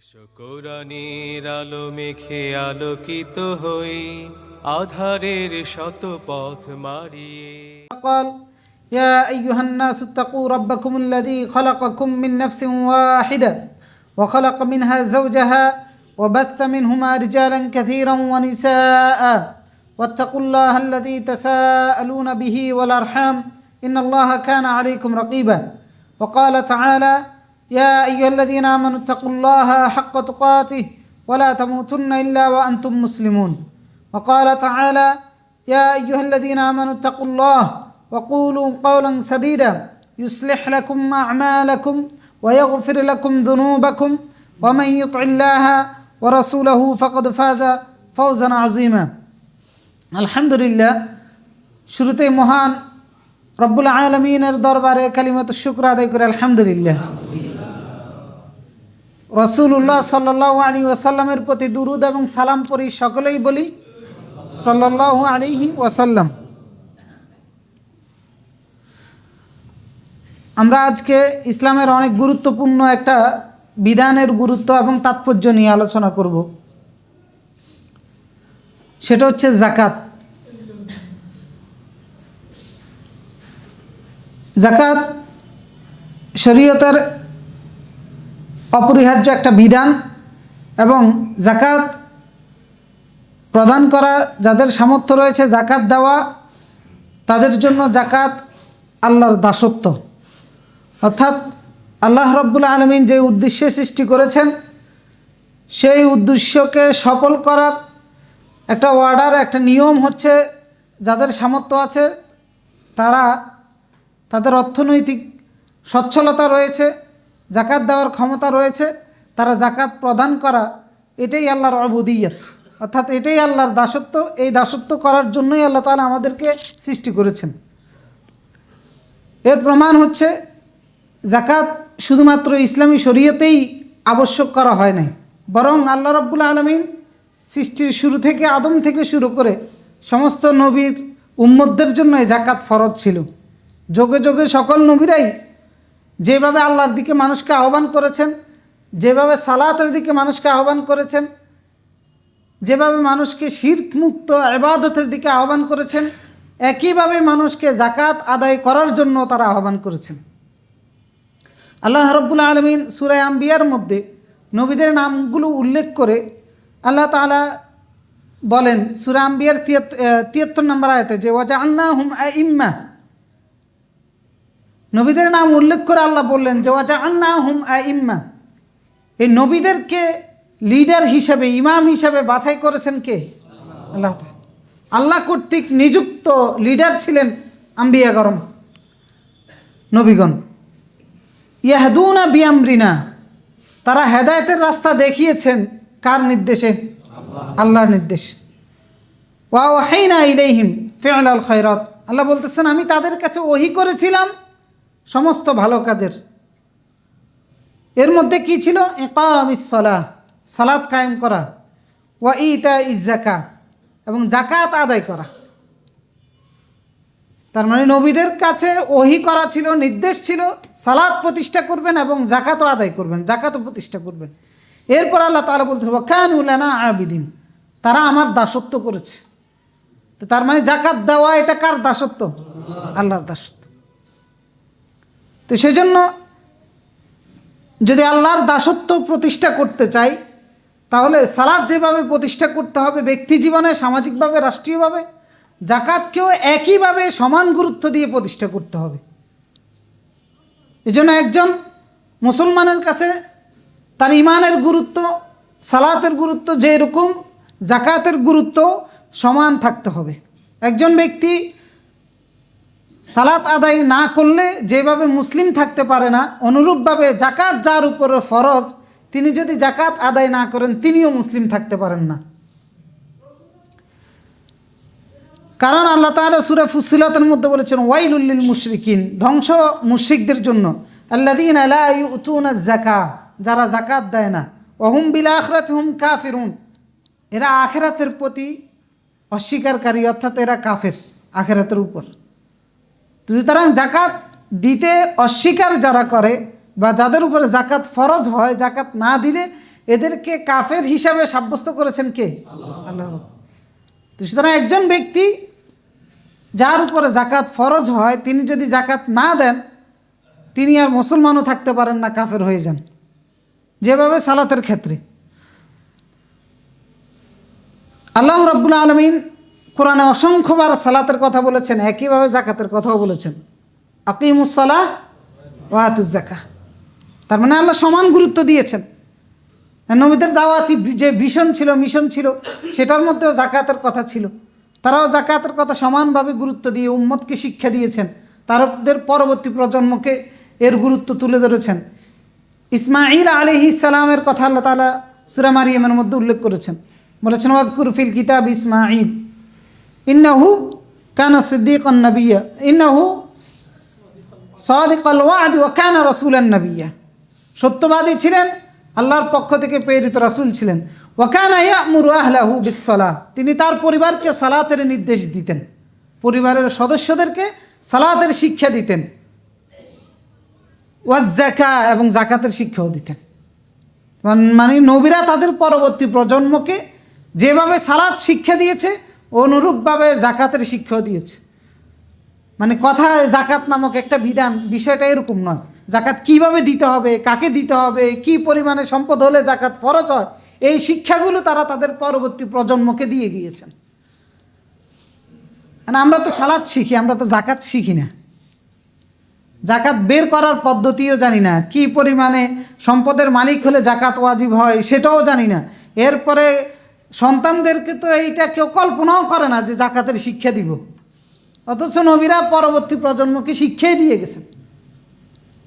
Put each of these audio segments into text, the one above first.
এসো কোরআনের আলো মেখে আলোকিত হই আধারের শত পথ মারিয়ে। قال يا أيها الناس اتقوا ربكم الذي خلقكم من نفس واحدة وخلق منها زوجها وبث منهما رجالا كثيرا ونساء واتقوا الله الذي تساءلون به والأرحام إن الله كان عليكم رقيبا وقال تعالى يا أيها الذين آمنوا اتقوا الله حق تقاته ولا تموتن إلا وأنتم مسلمون وقال تعالى يا أيها الذين آمنوا اتقوا الله وقولوا قولا سديدا يصلح لكم أعمالكم ويغفر لكم ذنوبكم ومن يطع الله ورسوله فقد فاز فوزا عظيما الحمد لله শুরুতে মহান রব্বুল আলামিনের দরবারে কালিমাতুশ শুকর আদায় করে আলহামদুলিল্লাহ। রাসূলুল্লাহ সাল্লাল্লাহু আলাইহি ওয়াসাল্লামের প্রতি দুরূদ এবং সালাম পড়ি, সকলেই বলি সাল্লাল্লাহু আলাইহি ওয়াসাল্লাম। আমরা আজকে ইসলামের অনেক গুরুত্বপূর্ণ একটা বিধানের গুরুত্ব এবং তাৎপর্য নিয়ে আলোচনা করব। সেটা হচ্ছে যাকাত। যাকাত শরীয়তের অপরিহার্য একটা বিধান এবং যাকাত প্রদান করা, যাদের সামর্থ্য রয়েছে যাকাত দেওয়া, তাদের জন্য যাকাত আল্লাহর দাসত্ব। অর্থাৎ আল্লাহ রাব্বুল আলামিন যে উদ্দেশ্যে সৃষ্টি করেছেন সেই উদ্দেশ্যকে সফল করার একটা অর্ডার, একটা নিয়ম হচ্ছে যাদের সামর্থ্য আছে, তারা তাদের অর্থনৈতিক সচ্ছলতা রয়েছে, যাকাত দেওয়ার ক্ষমতা রয়েছে, তারা যাকাত প্রদান করা, এটাই আল্লাহর উবুদিয়ত, অর্থাৎ এটাই আল্লাহর দাসত্ব। এই দাসত্ব করার জন্যই আল্লাহ তাআলা আমাদেরকে সৃষ্টি করেছেন। এর প্রমাণ হচ্ছে যাকাত শুধুমাত্র ইসলামী শরীয়তেই আবশ্যক করা হয় নাই, বরং আল্লাহ রাব্বুল আলামিন সৃষ্টির শুরু থেকে, আদম থেকে শুরু করে সমস্ত নবীর উম্মতদের জন্য এই যাকাত ফরজ ছিল। যুগে যুগে সকল নবীরাই যেভাবে আল্লাহর দিকে মানুষকে আহ্বান করেছেন, যেভাবে সালাতের দিকে মানুষকে আহ্বান করেছেন, যেভাবে মানুষকে শিরক মুক্ত ইবাদতের দিকে আহ্বান করেছেন, একইভাবে মানুষকে যাকাত আদায় করার জন্য তারা আহ্বান করেছেন। আল্লাহ রাব্বুল আলামিন সূরা আম্বিয়ার মধ্যে নবীদের নামগুলো উল্লেখ করে আল্লাহ তাআলা বলেন, সূরা আম্বিয়ার 73 নম্বর আয়াতে, যে ওয়াজআলনাহুম আইম্মা, নবীদের নাম উল্লেখ করে আল্লাহ বললেন যে ওয়াজআলনাহুম আইম্মা, এই নবীদেরকে লিডার হিসাবে, ইমাম হিসাবে বাছাই করেছেন কে? আল্লাহ। আল্লাহ কর্তৃক নিযুক্ত লিডার ছিলেন আম্বিয়া গরম, নবীগণ। ইয়াহদুনা বিআমরিনা, তারা হেদায়েতের রাস্তা দেখিয়েছেন কার নির্দেশে? আল্লাহর নির্দেশ। ওয়া ওয়াহাইনা ইলাইহিম ফিআলাল খায়রাত, আল্লাহ বলতেছেন আমি তাদের কাছে ওহী করেছিলাম সমস্ত ভালো কাজের। এর মধ্যে কি ছিল? ইকামিস সালাহ, সালাত কায়েম করা, ওয়া ইতাইজ যাকাত, এবং যাকাত আদায় করা। তার মানে নবীদের কাছে ওহী করা ছিল, নির্দেশ ছিল সালাত প্রতিষ্ঠা করবেন এবং যাকাতও আদায় করবেন, যাকাতও প্রতিষ্ঠা করবেন। এরপর আল্লাহ তাআলা বলতেছে ওয়া কানু লানা আবিদিন, তারা আমার দাসত্ব করেছে। তো তার মানে যাকাত দেওয়া এটা কার দাসত্ব? আল্লাহর দাসত্ব। তো সেজন্য যদি আল্লাহর দাসত্ব প্রতিষ্ঠা করতে চাই, তাহলে সালাত যেভাবে প্রতিষ্ঠা করতে হবে ব্যক্তি জীবনে, সামাজিকভাবে, রাষ্ট্রীয়ভাবে, যাকাতকেও একইভাবে সমান গুরুত্ব দিয়ে প্রতিষ্ঠা করতে হবে। এজন্য একজন মুসলমানের কাছে তার ইমানের গুরুত্ব, সালাতের গুরুত্ব যেরকম, যাকাতের গুরুত্ব সমান থাকতে হবে। একজন ব্যক্তি সালাত আদায় না করলে যেভাবে মুসলিম থাকতে পারে না, অনুরূপভাবে যাকাত যার উপরে ফরজ, তিনি যদি যাকাত আদায় না করেন তিনিও মুসলিম থাকতে পারেন না। কারণ আল্লাহ তাআলা সূরা ফুসসিলাতের মধ্যে বলেছেন ওয়াইলুল লিল মুশরিকিন, ধ্বংস মুশরিকদের জন্য, আল্লাযীনা লা ইউতুনা যাকাত, যারা যাকাত দেয় না, ওয়া হুম বিল আখিরাতি হুম কাফিরুন, এরা আখিরাতের প্রতি অস্বীকারী, অর্থাৎ এরা কাফের আখিরাতের উপর। সুতরাং যাকাত দিতে অস্বীকার যারা করে বা যাদের উপরে যাকাত ফরজ হয়, যাকাত না দিলে এদেরকে কাফের হিসাবে সাব্যস্ত করেছেন কে? আল্লাহ। তো সুতরাং একজন ব্যক্তি যার উপরে জাকাত ফরজ হয়, তিনি যদি জাকাত না দেন, তিনি আর মুসলমানও থাকতে পারেন না, কাফের হয়ে যান। যেভাবে সালাতের ক্ষেত্রে আল্লাহ রাব্বুল আলামিন কোরআনে অসংখ্যবার সালাতের কথা বলেছেন, একইভাবে জাকাতের কথাও বলেছেন, আকিমুস সালাহ ওয়া আতুজ যাকাহ। তার মানে আল্লাহ সমান গুরুত্ব দিয়েছেন। নবীদের দাওয়াতি যে মিশন ছিল সেটার মধ্যেও জাকাতের কথা ছিল। তারাও জাকাতের কথা সমানভাবে গুরুত্ব দিয়ে উম্মতকে শিক্ষা দিয়েছেন, তাদের পরবর্তী প্রজন্মকে এর গুরুত্ব তুলে ধরেছেন। ইসমাঈল আলাইহিস সালামের কথা আল্লাহ তাআলা সূরা মারিয়ামের মধ্যে উল্লেখ করেছেন, বলেছেন ওয়াযকুর ফিল কিতাব ইসমাঈল ইন্নাহু কানা সিদ্দীকান নাবিয়্যা ইন্নাহু সাদিকাল ওয়া'দ ওয়া কানা রাসূলান নাবিয়্যা। সত্যবাদী ছিলেন, আল্লাহর পক্ষ থেকে প্রেরিত রাসূল ছিলেন। ওয়া কানা ইয়া'মুরু আহলাহু বিস-সালাহ, তিনি তার পরিবারকে সালাতের নির্দেশ দিতেন, পরিবারের সদস্যদেরকে সালাতের শিক্ষা দিতেন। ওয়াজ যাকাহ, এবং যাকাতের শিক্ষাও দিতেন। মানে নবীরা তাদের পরবর্তী প্রজন্মকে যেভাবে সালাত শিক্ষা দিয়েছে, অনুরূপভাবে জাকাতের শিক্ষাও দিয়েছে। মানে কথা জাকাত নামক একটা বিধান, বিষয়টা এরকম নয়। জাকাত কিভাবে দিতে হবে, কাকে দিতে হবে, কি পরিমাণে সম্পদ হলে জাকাত ফরজ হয়, এই শিক্ষাগুলো তারা তাদের পরবর্তী প্রজন্মকে দিয়ে গিয়েছেন। আমরা তো সালাত শিখি, আমরা তো জাকাত শিখি না। জাকাত বের করার পদ্ধতিও জানি না, কি পরিমাণে সম্পদের মালিক হলে জাকাত ওয়াজিব হয় সেটাও জানি না। এরপরে সন্তানদেরকে তো এইটা কেউ কল্পনাও করে না যে জাকাতের শিক্ষা দিব, অথচ নবীরা পরবর্তী প্রজন্মকে শিক্ষাই দিয়ে গেছেন।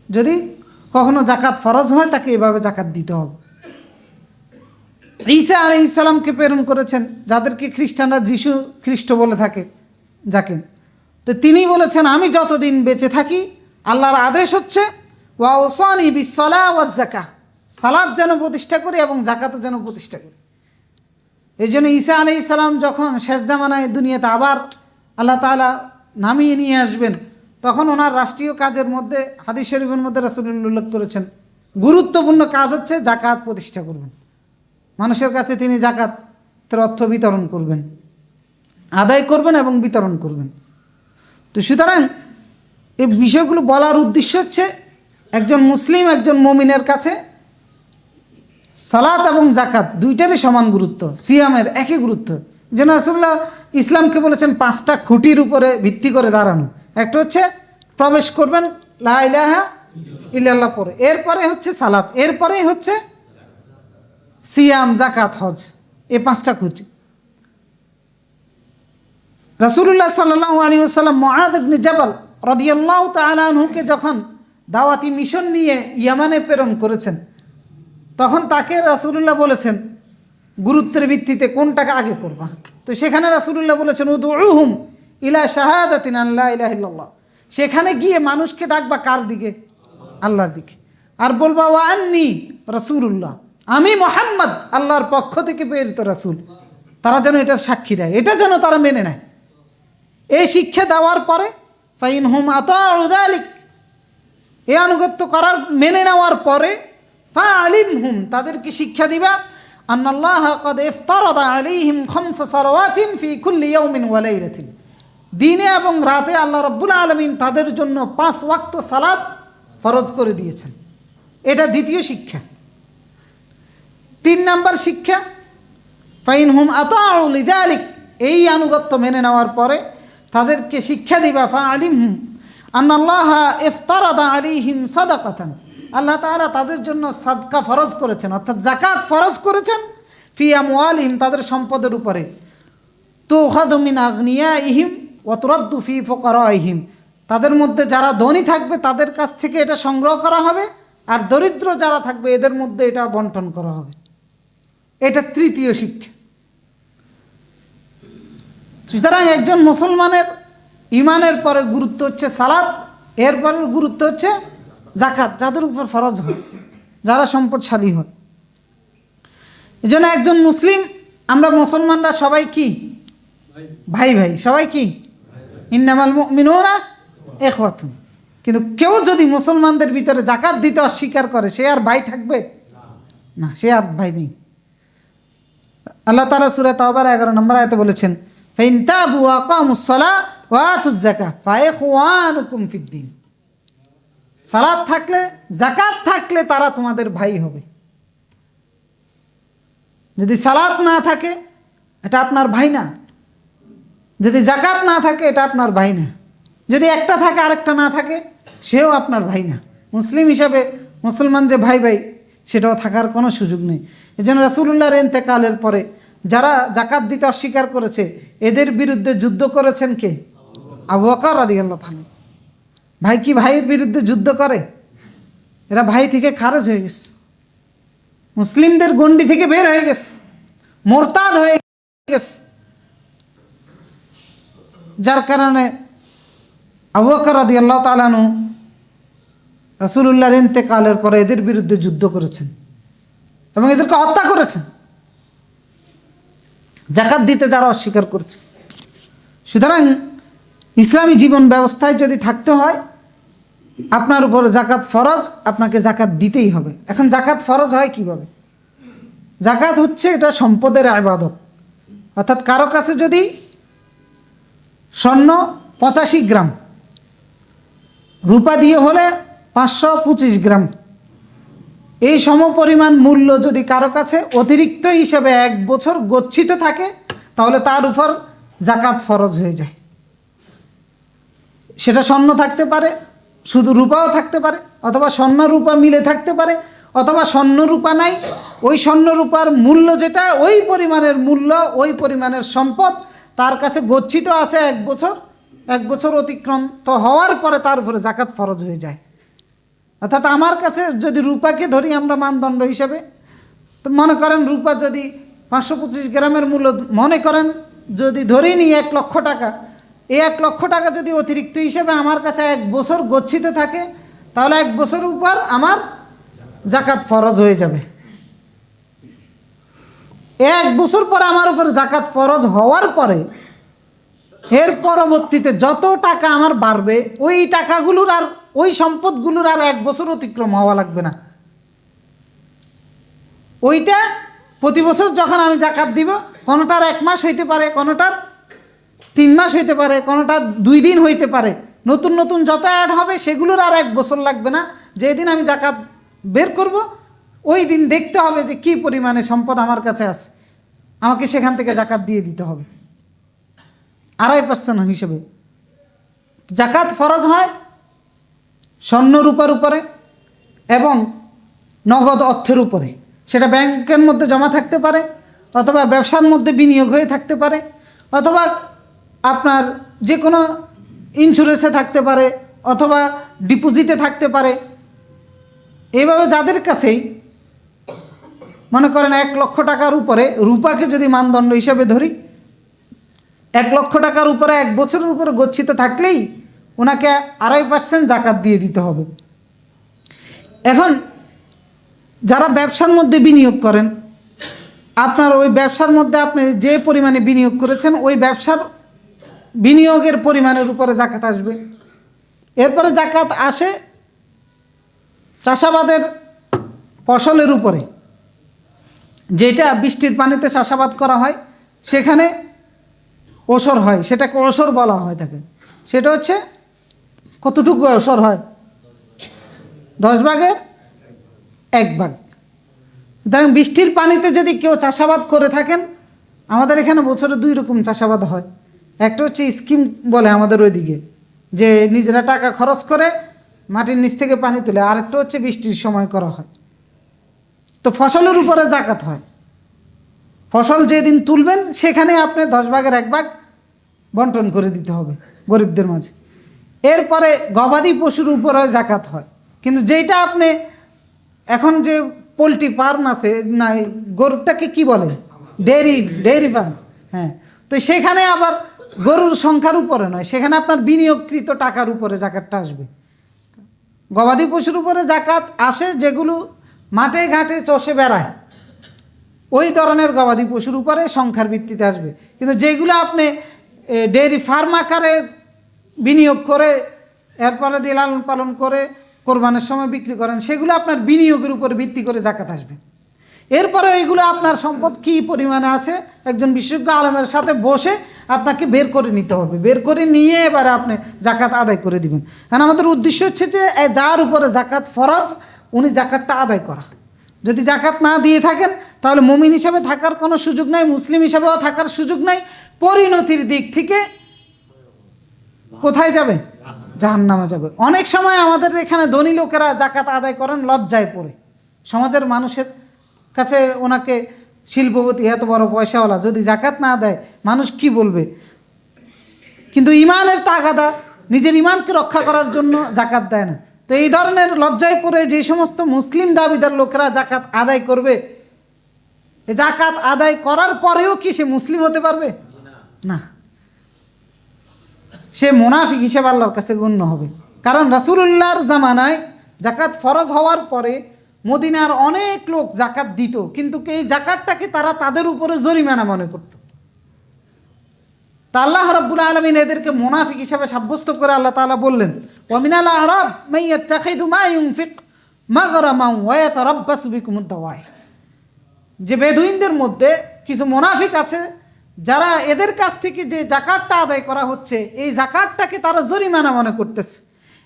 যদি কখনো জাকাত ফরজ হয়, তাকে এভাবে জাকাত দিতে হবে। ঈসা আলাইহিস সালামকে প্রেরণ করেছেন, যাদেরকে খ্রিস্টানরা যিশু খ্রিস্ট বলে থাকে যাকে, তো তিনি বলেছেন আমি যতদিন বেঁচে থাকি আল্লাহর আদেশ হচ্ছে ওয়া উসানি বিস-সালাহ ওয়াজ যাকাহ, সালাত যেন প্রতিষ্ঠা করি এবং জাকাতও যেন প্রতিষ্ঠা করি। এই জন্য ঈসা আলাইহিস সালাম যখন শেষ জামানায় দুনিয়াতে আবার আল্লাহ তাআলা নামিয়ে নিয়ে আসবেন, তখন ওনার রাষ্ট্রীয় কাজের মধ্যে হাদিস শরীফের মধ্যে রাসূলুল্লাহ উল্লেখ করেছেন, গুরুত্বপূর্ণ কাজ হচ্ছে জাকাত প্রতিষ্ঠা করবেন। মানুষের কাছে তিনি জাকাতের অর্থ বিতরণ করবেন, আদায় করবেন এবং বিতরণ করবেন। তো সুতরাং এই বিষয়গুলো বলার উদ্দেশ্য হচ্ছে একজন মুসলিম, একজন মুমিনের কাছে সালাত এবং জাকাত দুইটারই সমান গুরুত্ব, সিয়ামের একই গুরুত্ব। যেন রাসূলুল্লাহ ইসলামকে বলেছেন 5টা খুঁটির উপরে ভিত্তি করে দাঁড়ানো। একটা হচ্ছে প্রবেশ করবেন লা ইলাহা ইল্লাল্লাহ পরে, এরপরে হচ্ছে সালাত, এরপরেই হচ্ছে সিয়াম, জাকাত, হজ, এই 5টা খুঁটি। রাসূলুল্লাহ সাল্লাল্লাহু আলাইহি ওয়াসাল্লাম মুআয ইবনে জাবাল রাদিয়াল্লাহু তাআলা আনহুকে যখন দাওয়াতি মিশন নিয়ে ইয়ামানে প্রেরণ করেছেন, তখন তাকে রাসূলুল্লাহ বলেছেন গুরুত্বের ভিত্তিতে কোনটাকে আগে করবা। তো সেখানে রাসূলুল্লাহ বলেছেন উদউহুম ইলা শাহাদাতিন লা ইলাহা ইল্লাল্লাহ, সেখানে গিয়ে মানুষকে ডাকবা কার দিকে? আল্লাহর দিকে। আর বলবা ওয়া আন্নী রাসূলুল্লাহ, আমি মুহাম্মদ আল্লাহর পক্ষ থেকে প্রেরিত রাসূল। তারা যেন এটার সাক্ষী দেয়, এটা যেন তারা মেনে নেয়। এই শিক্ষা দেওয়ার পরে ফাইনহুম আতাউ যালিক, এই আনুগত্য করার মেনে নেওয়ার পরে ফাআলিমহুম, তাদেরকে শিক্ষা দিবা আন্নাল্লাহ ক্বাদ ইফতারাদা আলাইহিম 5 সালাওয়াতিন ফি কুল্লি ইয়াউমিন ওয়া লাইলাতিন, দিনে এবং রাতে আল্লাহ রাব্বুল আলামিন তাদের জন্য 5 ওয়াক্ত সালাত ফরজ করে দিয়েছেন। এটা দ্বিতীয় শিক্ষা। 3 নাম্বার শিক্ষা ফাইনহুম আতাউ লিযালিক, এই আনুগত্য মেনে নেওয়ার পরে তাদেরকে শিক্ষা দিবা ফাআলিমহুম আন্নাল্লাহ ইফতারাদা আলাইহিম সাদাকাতান, আল্লাহ তাআলা তাদের জন্য সাদকা ফরজ করেছেন, অর্থাৎ যাকাত ফরজ করেছেন। ফি আমওয়ালিহিম, তাদের সম্পদের উপরে। তুখাযু মিন আগনিয়াইহিম ওয়া তুরাদ্দু ফি ফুকারাইহিম, তাদের মধ্যে যারা ধনী থাকবে তাদের কাছ থেকে এটা সংগ্রহ করা হবে, আর দরিদ্র যারা থাকবে এদের মধ্যে এটা বন্টন করা হবে। এটা তৃতীয় শিক্ষা। সুতরাং একজন মুসলমানের ইমানের পরে গুরুত্ব হচ্ছে সালাত, এরপরে গুরুত্ব হচ্ছে জাকাত, যাদের উপর ফরজ হয়, যারা সম্পদশালী হয়। এই জন্য একজন মুসলিম, আমরা মুসলমানরা সবাই কি ভাই ভাই, সবাই কি ইন্নামাল মুমিনুনা ইখওয়াতুন। কিন্তু কেউ যদি মুসলমানদের ভিতরে জাকাত দিতে অস্বীকার করে, সে আর ভাই থাকবে? না, সে আর ভাই নেই। আল্লাহ তাআলা সূরা তাওবার 11 নম্বর আয়াতে বলেছেন, ফাইন তাবু ওয়া আকামুস সালাহ ওয়া আতুজ যাকাহ ফাইখওয়ানুকুম ফিদ্দিন। সালাত থাকলে, যাকাত থাকলে তারা তোমাদের ভাই হবে। যদি সালাত না থাকে এটা আপনার ভাই না, যদি যাকাত না থাকে এটা আপনার ভাই না, যদি একটা থাকে আরেকটা না থাকে সেও আপনার ভাই না। মুসলিম হিসাবে মুসলমান যে ভাই ভাই সেটাও থাকার কোনো সুযোগ নেই। এই জন্য রাসূলুল্লাহর ইন্তেকালের পরে যারা যাকাত দিতে অস্বীকার করেছে এদের বিরুদ্ধে যুদ্ধ করেছেন কে? আবু বকর রাদিয়াল্লাহু তাআলা। ভাই কি ভাইয়ের বিরুদ্ধে যুদ্ধ করে? এরা ভাই থেকে খারেজ হয়ে গেছে, মুসলিমদের গণ্ডি থেকে বের হয়ে গেছে, মোরতাদ হয়ে গেছে। যার কারণে আবু বকর রাদিয়াল্লাহু তাআলা আনহু রাসূলুল্লাহর ইন্তেকালের পরে এদের বিরুদ্ধে যুদ্ধ করেছেন এবং এদেরকে হত্যা করেছেন, যাকাত দিতে যারা অস্বীকার করেছে। সুতরাং ইসলামী জীবন ব্যবস্থায় যদি থাকতে হয় আপনার উপর যাকাত ফরজ, আপনাকে যাকাত দিতেই হবে। এখন যাকাত ফরজ হয় কিভাবে? যাকাত হচ্ছে এটা সম্পদের ইবাদত। অর্থাৎ কারো কাছে যদি স্বর্ণ 85 গ্রাম, রূপা দিয়ে হলে 525 গ্রাম, এই সমপরিমাণ মূল্য যদি কারো কাছে অতিরিক্ত হিসেবে 1 বছর গচ্ছিত থাকে তাহলে তার উপর যাকাত ফরজ হয়ে যায়। সেটা স্বর্ণ থাকতে পারে, শুধু রূপাও থাকতে পারে, অথবা স্বর্ণ রূপা মিলে থাকতে পারে, অথবা স্বর্ণ রূপা নাই, ওই স্বর্ণ রূপার মূল্য যেটা ওই পরিমাণের মূল্য, ওই পরিমাণের সম্পদ তার কাছে গচ্ছিত আছে 1 বছর অতিক্রান্ত হওয়ার পরে তার উপরে যাকাত ফরজ হয়ে যায়। অর্থাৎ আমার কাছে যদি রূপাকে ধরি আমরা মানদণ্ড হিসেবে, তো মনে করেন রূপা যদি 525 গ্রামের মূল্য, মনে করেন যদি ধরি নি 1 লক্ষ টাকা, এই 1 লক্ষ টাকা যদি অতিরিক্ত হিসেবে আমার কাছে 1 বছর গচ্ছিত থাকে তাহলে 1 বছর উপর আমার যাকাত ফরজ হয়ে যাবে। 1 বছর পরে আমার উপর যাকাত ফরজ হওয়ার পরে এর পরবর্তীতে যত টাকা আমার বাড়বে ওই টাকাগুলোর আর ওই সম্পদগুলোর আর 1 বছর অতিক্রম হওয়া লাগবে না। ওইটা প্রতি বছর যখন আমি যাকাত দিব, কোনোটার 1 মাস হইতে পারে, কোনোটার 3 মাস হইতে পারে, কোনোটা 2 দিন হইতে পারে, নতুন নতুন যত অ্যাড হবে সেগুলোর আর 1 বছর লাগবে না। যেদিন আমি যাকাত বের করব ওই দিন দেখতে হবে যে কী পরিমাণে সম্পদ আমার কাছে আছে, আমাকে সেখান থেকে যাকাত দিয়ে দিতে হবে 2.5% হিসেবে। যাকাত ফরজ হয় স্বর্ণ রূপার উপরে এবং নগদ অর্থের উপরে। সেটা ব্যাংকের মধ্যে জমা থাকতে পারে, অথবা ব্যবসার মধ্যে বিনিয়োগ হয়ে থাকতে পারে, অথবা আপনার যে কোনো ইন্স্যুরেন্সে থাকতে পারে, অথবা ডিপোজিটে থাকতে পারে। এইভাবে যাদের কাছেই মনে করেন 1 লক্ষ টাকার উপরে, রূপাকে যদি মানদণ্ড হিসাবে ধরি, 1 লক্ষ টাকার উপরে 1 বছরের উপরে গচ্ছিত থাকলেই ওনাকে 2.5% যাকাত দিয়ে দিতে হবে। এখন যারা ব্যবসার মধ্যে বিনিয়োগ করেন, আপনার ওই ব্যবসার মধ্যে আপনি যে পরিমাণে বিনিয়োগ করেছেন ওই ব্যবসার বিনিয়োগের পরিমাণের উপরে যাকাত আসবে। এরপরে যাকাত আসে চাষাবাদের ফসলের উপরে, যেটা বৃষ্টির পানিতে চাষাবাদ করা হয়, সেখানে ওসর হয়, সেটাকে ওসর বলা হয় থাকে। সেটা হচ্ছে কতটুকু ওসর হয়? 10 ভাগের 1 ভাগ। সুতরাং বৃষ্টির পানিতে যদি কেউ চাষাবাদ করে থাকেন, আমাদের এখানে বছরে 2 রকম চাষাবাদ হয়। একটা হচ্ছে স্কিম বলে আমাদের ওইদিকে, যে নিজেরা টাকা খরচ করে মাটির নিচ থেকে পানি তুলে, আরেকটা হচ্ছে বৃষ্টির সময় করা হয়। তো ফসলের উপরে যাকাত হয়। ফসল যেদিন তুলবেন সেখানে আপনি 10 ভাগের 1 ভাগ বন্টন করে দিতে হবে গরিবদের মাঝে। এরপরে গবাদি পশুর উপরে যাকাত হয়। কিন্তু যেটা আপনি এখন যে পোলট্রি ফার্ম আছে, না গরুটাকে কি বলে, ডেয়ারি ফার্ম, হ্যাঁ, তো সেখানে আবার গরুর সংখ্যার উপরে নয়, সেখানে আপনার বিনিয়োগকৃত টাকার উপরে যাকাতটা আসবে। গবাদি পশুর উপরে যাকাত আসে যেগুলো মাঠে ঘাটে চষে বেড়ায়, ওই ধরনের গবাদি পশুর উপরে সংখ্যার ভিত্তিতে আসবে। কিন্তু যেগুলো আপনি ডেয়ারি ফার্ম আকারে বিনিয়োগ করে এরপরে দিয়ে লালন পালন করে কোরবানের সময় বিক্রি করেন, সেগুলো আপনার বিনিয়োগের উপরে ভিত্তি করে যাকাত আসবে। এরপরে এইগুলো আপনার সম্পদ কী পরিমাণে আছে একজন বিশেষজ্ঞ আলেমের সাথে বসে আপনাকে বের করে নিতে হবে, বের করে নিয়ে এবারে আপনি জাকাত আদায় করে দিবেন। কারণ আমাদের উদ্দেশ্য হচ্ছে যে যার উপরে জাকাত ফরজ উনি জাকাতটা আদায় করা। যদি জাকাত না দিয়ে থাকেন তাহলে মুমিন হিসাবে থাকার কোনো সুযোগ নাই, মুসলিম হিসাবেও থাকার সুযোগ নাই। পরিণতির দিক থেকে কোথায় যাবে? জাহান্নামে যাবে। অনেক সময় আমাদের এখানে ধনী লোকেরা জাকাত আদায় করেন লজ্জায় পড়ে, সমাজের মানুষের কাছে ওনাকে শিল্পপতি, এত বড় পয়সাওয়ালা, যদি জাকাত না দেয় মানুষ কি বলবে। কিন্তু ইমানের তাগাদা, নিজের ইমানকে রক্ষা করার জন্য জাকাত দেয় না। তো এই ধরনের লজ্জায় পড়ে যে সমস্ত মুসলিম দাবিদার লোকেরা জাকাত আদায় করবে, এই জাকাত আদায় করার পরেও কি সে মুসলিম হতে পারবে? না, সে মুনাফিক হিসেবে আল্লাহর কাছে গণ্য হবে। কারণ রাসূলুল্লাহর জামানায় জাকাত ফরজ হওয়ার পরে মদিনার অনেক লোক জাকাত দিত, কিন্তু এই জাকাতটাকে তারা তাদের উপরে জরিমানা মনে করত। তা আল্লাহ রাব্বুল আলামিন এদেরকে মুনাফিক হিসেবে সাব্যস্ত করে আল্লাহ তাআলা বললেন, ওয়া মিনাল আ'রাব মান ইয়াত্তাখিযু মা ইউনফিক মাগরামান ওয়া ইয়াতারাব্বাসু বিকুমুদ দাওয়াইর। যে বেদুইনদের মধ্যে কিছু মুনাফিক আছে যারা এদের কাছ থেকে যে জাকাতটা আদায় করা হচ্ছে এই জাকাতটাকে তারা জরিমানা মনে করতেছে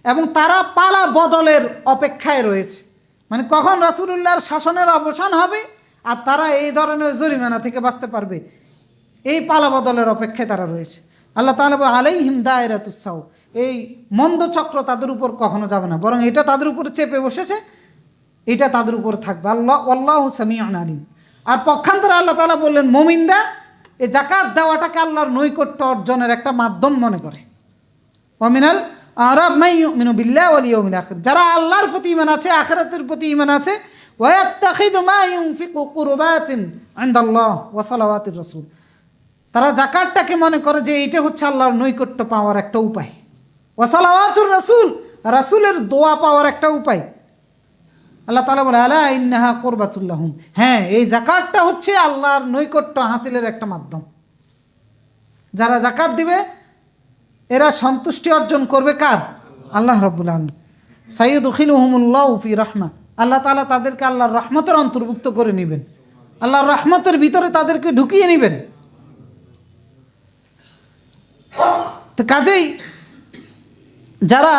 এবং তারা পালা বদলের অপেক্ষায় রয়েছে। মানে কখন রাসূলুল্লাহর শাসনের অবসান হবে আর তারা এই ধরনের জরিমানা থেকে বাঁচতে পারবে, এই পালা বদলের অপেক্ষায় তারা রয়েছে। আল্লাহ তাআলা বলেন, আলাইহিম দায়রাতুস সাও, এই মন্দ চক্র তাদের উপর কখনো যাবে না, বরং এটা তাদের উপর চেপে বসেছে, এটা তাদের উপর থাকবে। আল্লাহু সামিউন আলিম। আর পক্ষান্তরে আল্লাহ তাআলা বললেন, মুমিনরা এই জাকাত দেওয়াটাকে আল্লাহর নৈকট্য অর্জনের একটা মাধ্যম মনে করে। ওয়া মিনাল আ'রাব মান ইউমিনু বিল্লাহি ওয়াল ইয়াউমিল আখির, যারা আল্লাহর প্রতি ঈমান আছে, আখিরাতের প্রতি ঈমান আছে, ওয়া ইয়াত্তাখিযু মা ইউনফিকু কুরবাতিন ইনদাল্লাহ ওয়া সালাওয়াতির রাসূল, তারা জাকাতটাকে মনে করে যে এইটা হচ্ছে আল্লাহর নৈকট্য পাওয়ার একটা উপায়। ওয়া সালাওয়াতুর রাসূল, রাসূলের দোয়া পাওয়ার একটা উপায়। আল্লাহ তাআলা বলে, আলা ইন্নাহা কুরবাতুল লাহুম, হ্যাঁ এই জাকাতটা হচ্ছে আল্লাহর নৈকট্য হাসিলের একটা মাধ্যম। যারা জাকাত দিবে এরা সন্তুষ্টি অর্জন করবে কার? আল্লাহ রাব্বুল আলামিন। সাইয়্যুদখিলুহুমুল্লাহু ফি রাহমা, আল্লাহ তাআলা তাদেরকে আল্লাহর রহমতের অন্তর্ভুক্ত করে নেবেন, আল্লাহর রহমতের ভিতরে তাদেরকে ঢুকিয়ে নেবেন। তো কাজেই যারা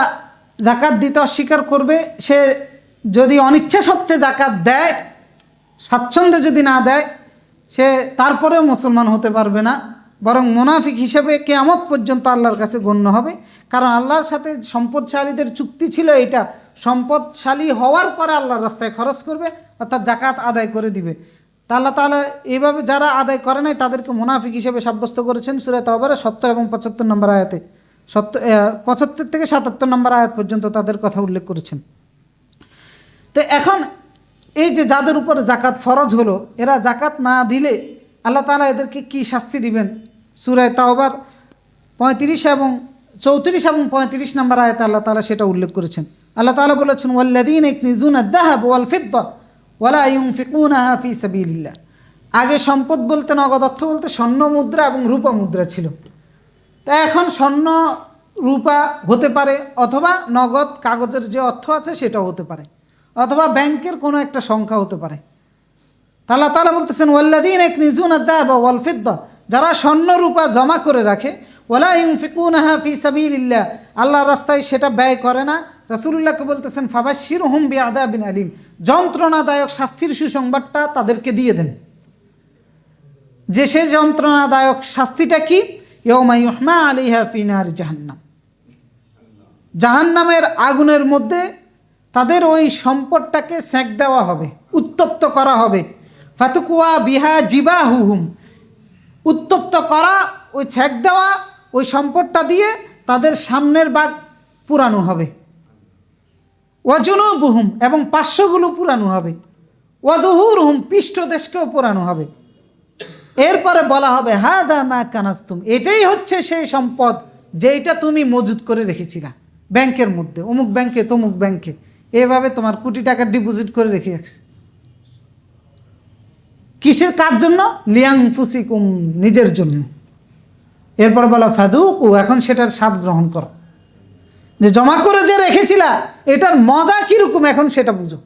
জাকাত দিতে অস্বীকার করবে সে যদি অনিচ্ছা সত্ত্বে জাকাত দেয়, স্বাচ্ছন্দ্যে যদি না দেয়, সে তারপরেও মুসলমান হতে পারবে না, বরং মুনাফিক হিসেবে কিয়ামত পর্যন্ত আল্লাহর কাছে গণ্য হবে। কারণ আল্লাহর সাথে সম্পদশালীদের চুক্তি ছিল এটা, সম্পদশালী হওয়ার পরে আল্লাহর রাস্তায় খরচ করবে, অর্থাৎ জাকাত আদায় করে দিবে। তা আল্লাহ তাআলা এইভাবে যারা আদায় করে নাই তাদেরকে মুনাফিক হিসেবে সাব্যস্ত করেছেন সূরা তাওবারে 70 এবং 75 নম্বর আয়াতে, 75 থেকে 77 নম্বর আয়াত পর্যন্ত তাদের কথা উল্লেখ করেছেন। তো এখন এই যে যাদের উপর জাকাত ফরজ হলো, এরা জাকাত না দিলে আল্লাহ তাআলা এদেরকে কি শাস্তি দিবেন সূরা তাওবার 35 এবং 34 এবং 35 নম্বর আয়াতে আল্লাহ তাআলা সেটা উল্লেখ করেছেন। আল্লাহ তাআলা বলেছেন, ওয়াল্লাযীনা ইয়াকনিজুনা আয-যাহাব ওয়াল ফিদ্দা ওয়ালা ইউনফিকুনাহা ফি সাবিলিল্লাহ। আগে সম্পদ বলতে, নগদ অর্থ বলতে স্বর্ণ মুদ্রা এবং রূপা মুদ্রা ছিল। তা এখন স্বর্ণ রূপা হতে পারে, অথবা নগদ কাগজের যে অর্থ আছে সেটাও হতে পারে, অথবা ব্যাংকের কোনো একটা সংখ্যা হতে পারে। আল্লাহ তাআলা বলতেছেন, ওয়াল্লাযীনা ইয়াকনিজুনা আয-যাহাব ওয়াল ফিদ্দা, যারা স্বর্ণ রূপা জমা করে রাখে, ওয়ালা ইউনফিকুনাহা ফি সাবিলিল্লাহ, আল্লাহর রাস্তায় সেটা ব্যয় করে না। রাসূলুল্লাহকে বলতেছেন, ফাবাশশিরহুম বিআযাবিন আলীম, যন্ত্রণাদায়ক শাস্তির সুসংবাদটা তাদেরকে দিয়ে দেন। যে সে যন্ত্রণাদায়ক শাস্তিটা কি? ইয়াউমা ইউহমা আলাইহা ফি নার জাহান্নাম, জাহান্নামের আগুনের মধ্যে তাদের ওই সম্পদটাকে সেঁক দেওয়া হবে, উত্তপ্ত করা হবে। ফাতুকুয়া বিহা জিবাহুহুম, উত্তপ্ত করা, ওই সেঁক দেওয়া ওই সম্পদটা দিয়ে তাদের সামনের ভাগ পুরানো হবে। ওয়াজুনুবুহুম, এবং পার্শ্বগুলো পুরানো হবে। ওয়াদুহুরহুম, পৃষ্ঠদেশকেও পুরানো হবে। এরপরে বলা হবে, হাদা মা কানাস্তুম, এটাই হচ্ছে সেই সম্পদ যেটা তুমি মজুদ করে রেখেছিলা ব্যাংকের মধ্যে, অমুক ব্যাংকে তমুক ব্যাংকে, এভাবে তোমার কোটি টাকা ডিপোজিট করে রেখে রাখছে। কিসের কার জন্য? লিয়ানফুসিকুম, নিজের জন্য। এরপর বলা ফাদুকু, এখন সেটার স্বাদ গ্রহণ করো, যে জমা করে যে রেখেছিলা এটার মজা কিরকম এখন সেটা বুঝো।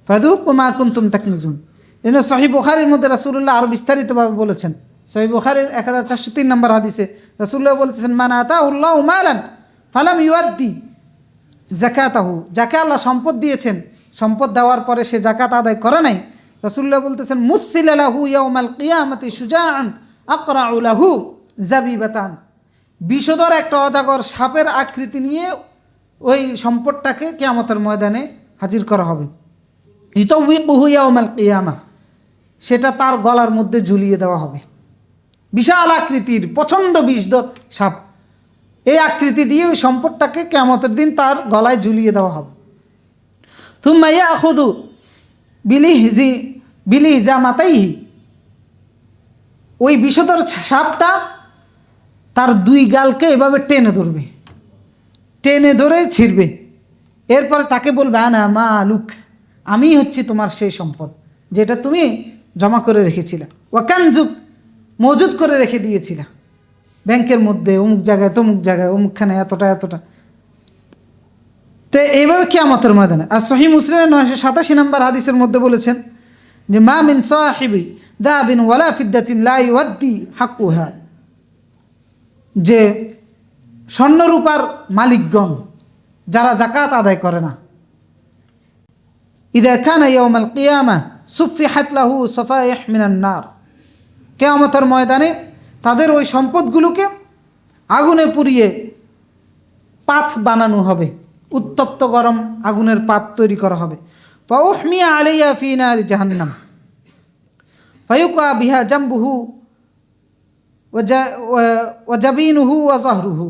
ফাযুকু মা কুনতুম তাকনিজুন। এই জন্য সহিহ বুখারীর মধ্যে রাসূলুল্লাহ আরও বিস্তারিতভাবে বলেছেন। সহিহ বুখারীর 1403 নম্বর হাদিসে রাসূলুল্লাহ বলতেছেন, মান আতাহুল্লাহু মালান ফালাম ইউআদ্দি যাকাতাহু, যাকে আল্লাহ সম্পদ দিয়েছেন, সম্পদ দেওয়ার পরে সে যাকাত আদায় করে নাই, রাসূলুল্লাহ বলতেছেন মুসিলা লাহু ইয়াউমাল কিয়ামাতি শুজাআন আকরাউ লাহু জাবিবাতান, বিষধর একটা অজাগর সাপের আকৃতি নিয়ে ওই সম্পদটাকে কিয়ামতের ময়দানে হাজির করা হবে। ইতাউইকুহু ইয়াউমাল কিয়ামা, সেটা তার গলার মধ্যে ঝুলিয়ে দেওয়া হবে। বিশাল আকৃতির প্রচণ্ড বিষধর সাপ, এই আকৃতি দিয়ে ওই সম্পদটাকে কিয়ামতের দিন তার গলায় ঝুলিয়ে দেওয়া হবে। থুম্মা ইয়াখুযু বিলিহজামাতাইহি, ওই বিষধর সাপটা তার দুই গালকে এভাবে টেনে ধরবে, টেনে ধরে ছিঁড়বে। এরপরে তাকে বলবে আনা মালুক, আমি হচ্ছি তোমার সেই সম্পদ যেটা তুমি জমা করে রেখেছিলে, ওয়াকানজুক, মজুদ করে রেখে দিয়েছিলে ব্যাংকের মধ্যে, অমুক জায়গায় তমুক জায়গায়, অমুকখানে এতটা এতটা। তো এইভাবে কিয়ামতের ময়দানে। আর সহিহ মুসলিমের 987 নম্বর হাদিসের মধ্যে বলেছেন যে মা মিন সাহিবি দাবিন ওয়ালা ফিদ্দাতিন লা ইউদ্দি হাক্কুহা, যে স্বর্ণরূপার মালিকগণ যারা যাকাত আদায় করে না, ইদা কানা ইয়াউমাল কিয়ামা সুফিহাত লাহু সাফাইহ মিনান নার, কিয়ামতের ময়দানে তাদের ওই সম্পদগুলোকে আগুনে পুড়িয়ে পাত বানানো হবে, উত্তপ্ত গরম আগুনের পাত তৈরি করা হবে। ফাউহমিয়া আলাইয়া ফি নারি জাহান্নাম ফায়ুকা বিহা জামবুহু ওয়া জাবিনুহু ওয়া যাহরুহু,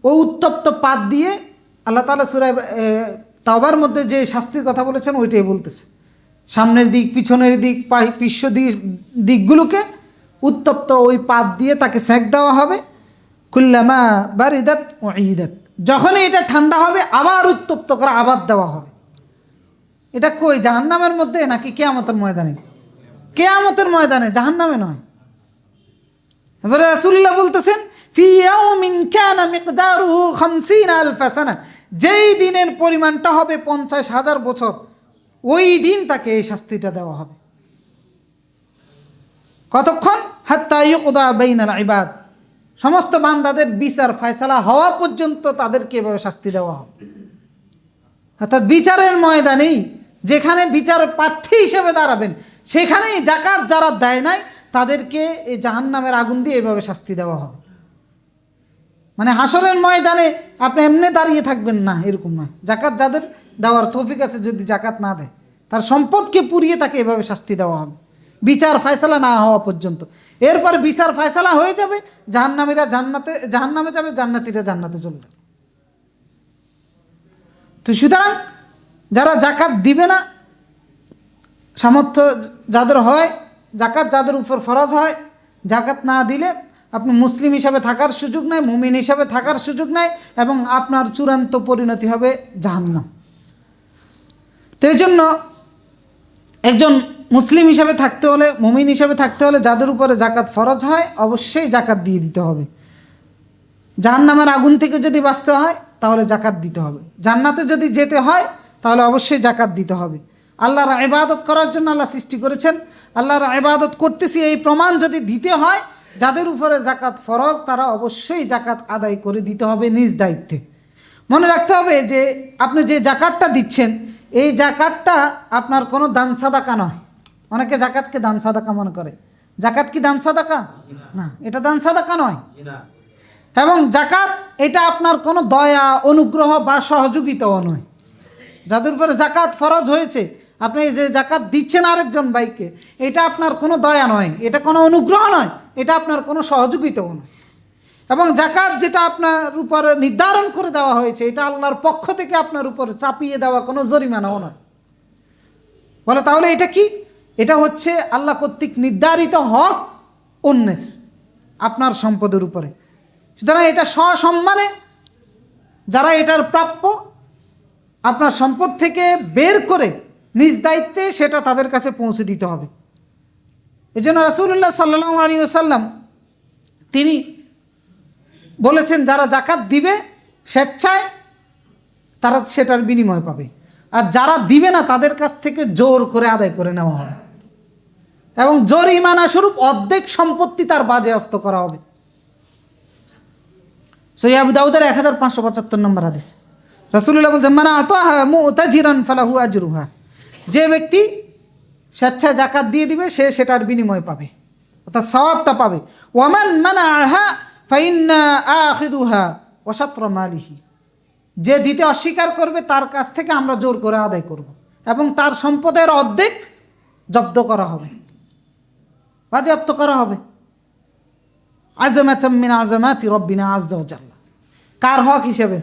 ও উত্তপ্ত পাত দিয়ে আল্লাহ তাআলা সূরা তাওবার মধ্যে যে শাস্তির কথা বলেছেন ওইটাই বলতেছে। সামনের দিক, পিছনের দিক, পিষ্য দিকগুলোকে উত্তপ্ত ওই পাত দিয়ে তাকে সেক দেওয়া হবে। কুল্লামা বারিদাত উঈদাত, যখনই এটা ঠান্ডা হবে আবার উত্তপ্ত করে আবার দেওয়া হবে। এটা কই, জাহান্নামের মধ্যে নাকি কিয়ামতের ময়দানে? কিয়ামতের ময়দানে, জাহান্নামে নয়। এবারে রাসূলুল্লাহ বলতেছেন ফি ইয়াউমিন কানা মিকদারুহু 50,000 সানা, যেই দিনের পরিমাণটা হবে 50,000 বছর, ওই দিন তাকে এই শাস্তিটা দেওয়া হবে। কতক্ষণ? হাত্তা ইউকদা বাইনাল ইবাদ, সমস্ত বান্দাদের বিচার ফয়সালা হওয়া পর্যন্ত তাদেরকে এভাবে শাস্তি দেওয়া হবে। অর্থাৎ বিচারের ময়দানেই, যেখানে বিচার প্রার্থী হিসেবে দাঁড়াবেন, সেখানেই যাকাত যারা দেয় নাই তাদেরকে এই জাহান্নামের আগুন দিয়ে এভাবে শাস্তি দেওয়া হবে। মানে হাসরের ময়দানে আপনি এমনি দাঁড়িয়ে থাকবেন না, এরকম নয়। যাকাত যাদের দেওয়ার তৌফিক আছে, যদি যাকাত না দেয় তার সম্পদকে পুড়িয়ে তাকে এভাবে শাস্তি দেওয়া হবে বিচার ফয়সালা না হওয়া পর্যন্ত। এরপরে বিচার ফয়সালা হয়ে যাবে, জাহান্নামীরা জাহান্নামে যাবে, জান্নাতীরা জান্নাতে চলে যাবে। তো সুতরাং যারা যাকাত দিবে না, সামর্থ্য যাদের হয়, যাকাত যাদের উপর ফরজ হয়, যাকাত না দিলে আপনি মুসলিম হিসাবে থাকার সুযোগ নাই, মুমিন হিসাবে থাকার সুযোগ নাই, এবং আপনার চূড়ান্ত পরিণতি হবে জাহান্নাম। তো এই জন্য একজন মুসলিম হিসাবে থাকতে হলে, মুমিন হিসাবে থাকতে হলে যাদের উপরে যাকাত ফরজ হয় অবশ্যই যাকাত দিয়ে দিতে হবে। জাহান্নামের আগুন থেকে যদি বাঁচতে হয় তাহলে যাকাত দিতে হবে। জান্নাতে যদি যেতে হয় তাহলে অবশ্যই যাকাত দিতে হবে। আল্লাহর ইবাদত করার জন্য আল্লাহ সৃষ্টি করেছেন, আল্লাহর ইবাদত করতেছি এই প্রমাণ যদি দিতে হয়, যাদের উপরে যাকাত ফরজ তারা অবশ্যই যাকাত আদায় করে দিতে হবে নিজ দায়িত্বে। মনে রাখতে হবে যে আপনি যে যাকাতটা দিচ্ছেন, এই যাকাতটা আপনার কোনো দান সাদাকা নয়। অনেকে যাকাতকে দান সাদাকা মনে করে। যাকাত কি দান সাদাকা? না, এটা দান সাদাকা নয়। এবং যাকাত এটা আপনার কোনো দয়া, অনুগ্রহ বা সহযোগিতাও নয়। যাদের উপরে যাকাত ফরজ হয়েছে, আপনি যে যাকাত দিচ্ছেন আরেকজন ভাইকে, এটা আপনার কোনো দয়া নয়, এটা কোনো অনুগ্রহ নয়, এটা আপনার কোনো সহযোগিতাও নয়। এবং যাকাত যেটা আপনার উপরে নির্ধারণ করে দেওয়া হয়েছে, এটা আল্লাহর পক্ষ থেকে আপনার উপর চাপিয়ে দেওয়া কোনো জরিমানাও নয়। বলে তাহলে এটা কি? এটা হচ্ছে আল্লাহ কর্তৃক নির্ধারিত হক অন্যের আপনার সম্পদের উপরে। সুতরাং এটা সসম্মানে যারা এটার প্রাপ্য, আপনার সম্পদ থেকে বের করে নিজ দায়িত্বে সেটা তাদের কাছে পৌঁছে দিতে হবে। এই জন্য রাসূলুল্লাহ সাল্লাল্লাহু আলাইহি ওয়াসাল্লাম তিনি বলেছেন, যারা যাকাত দিবে স্বেচ্ছায় তারা সেটার বিনিময় পাবে, আর যারা দিবে না তাদের কাছ থেকে জোর করে আদায় করে নেওয়া হবে এবং জরিমানা স্বরূপ অর্ধেক সম্পত্তি তার বাজেয়াপ্ত করা হবে। সহিহ আবু দাউদের 1575 নম্বর হাদিস। রাসূলুল্লাহ বলতেন, মান আতাহা মুতাজিরান ফালাহু আজরুহা, যে ব্যক্তি স্বেচ্ছায় যাকাত দিয়ে দিবে সে সেটার বিনিময় পাবে, অর্থাৎ সওয়াবটা পাবে। ওয়ামান মানাআহা ফাইন্না আখিযুহা ওয়া শাত্র মালিহি, যে দিতে অস্বীকার করবে তার কাছ থেকে আমরা জোর করে আদায় করব এবং তার সম্পদের অর্ধেক জব্দ করা হবে, বাজেয়াপ্ত করা হবে। আযমাতাম মিন আযমাতি রাব্বিনা আযজা ওয়া জাল্লা, কার হক হিসেবে?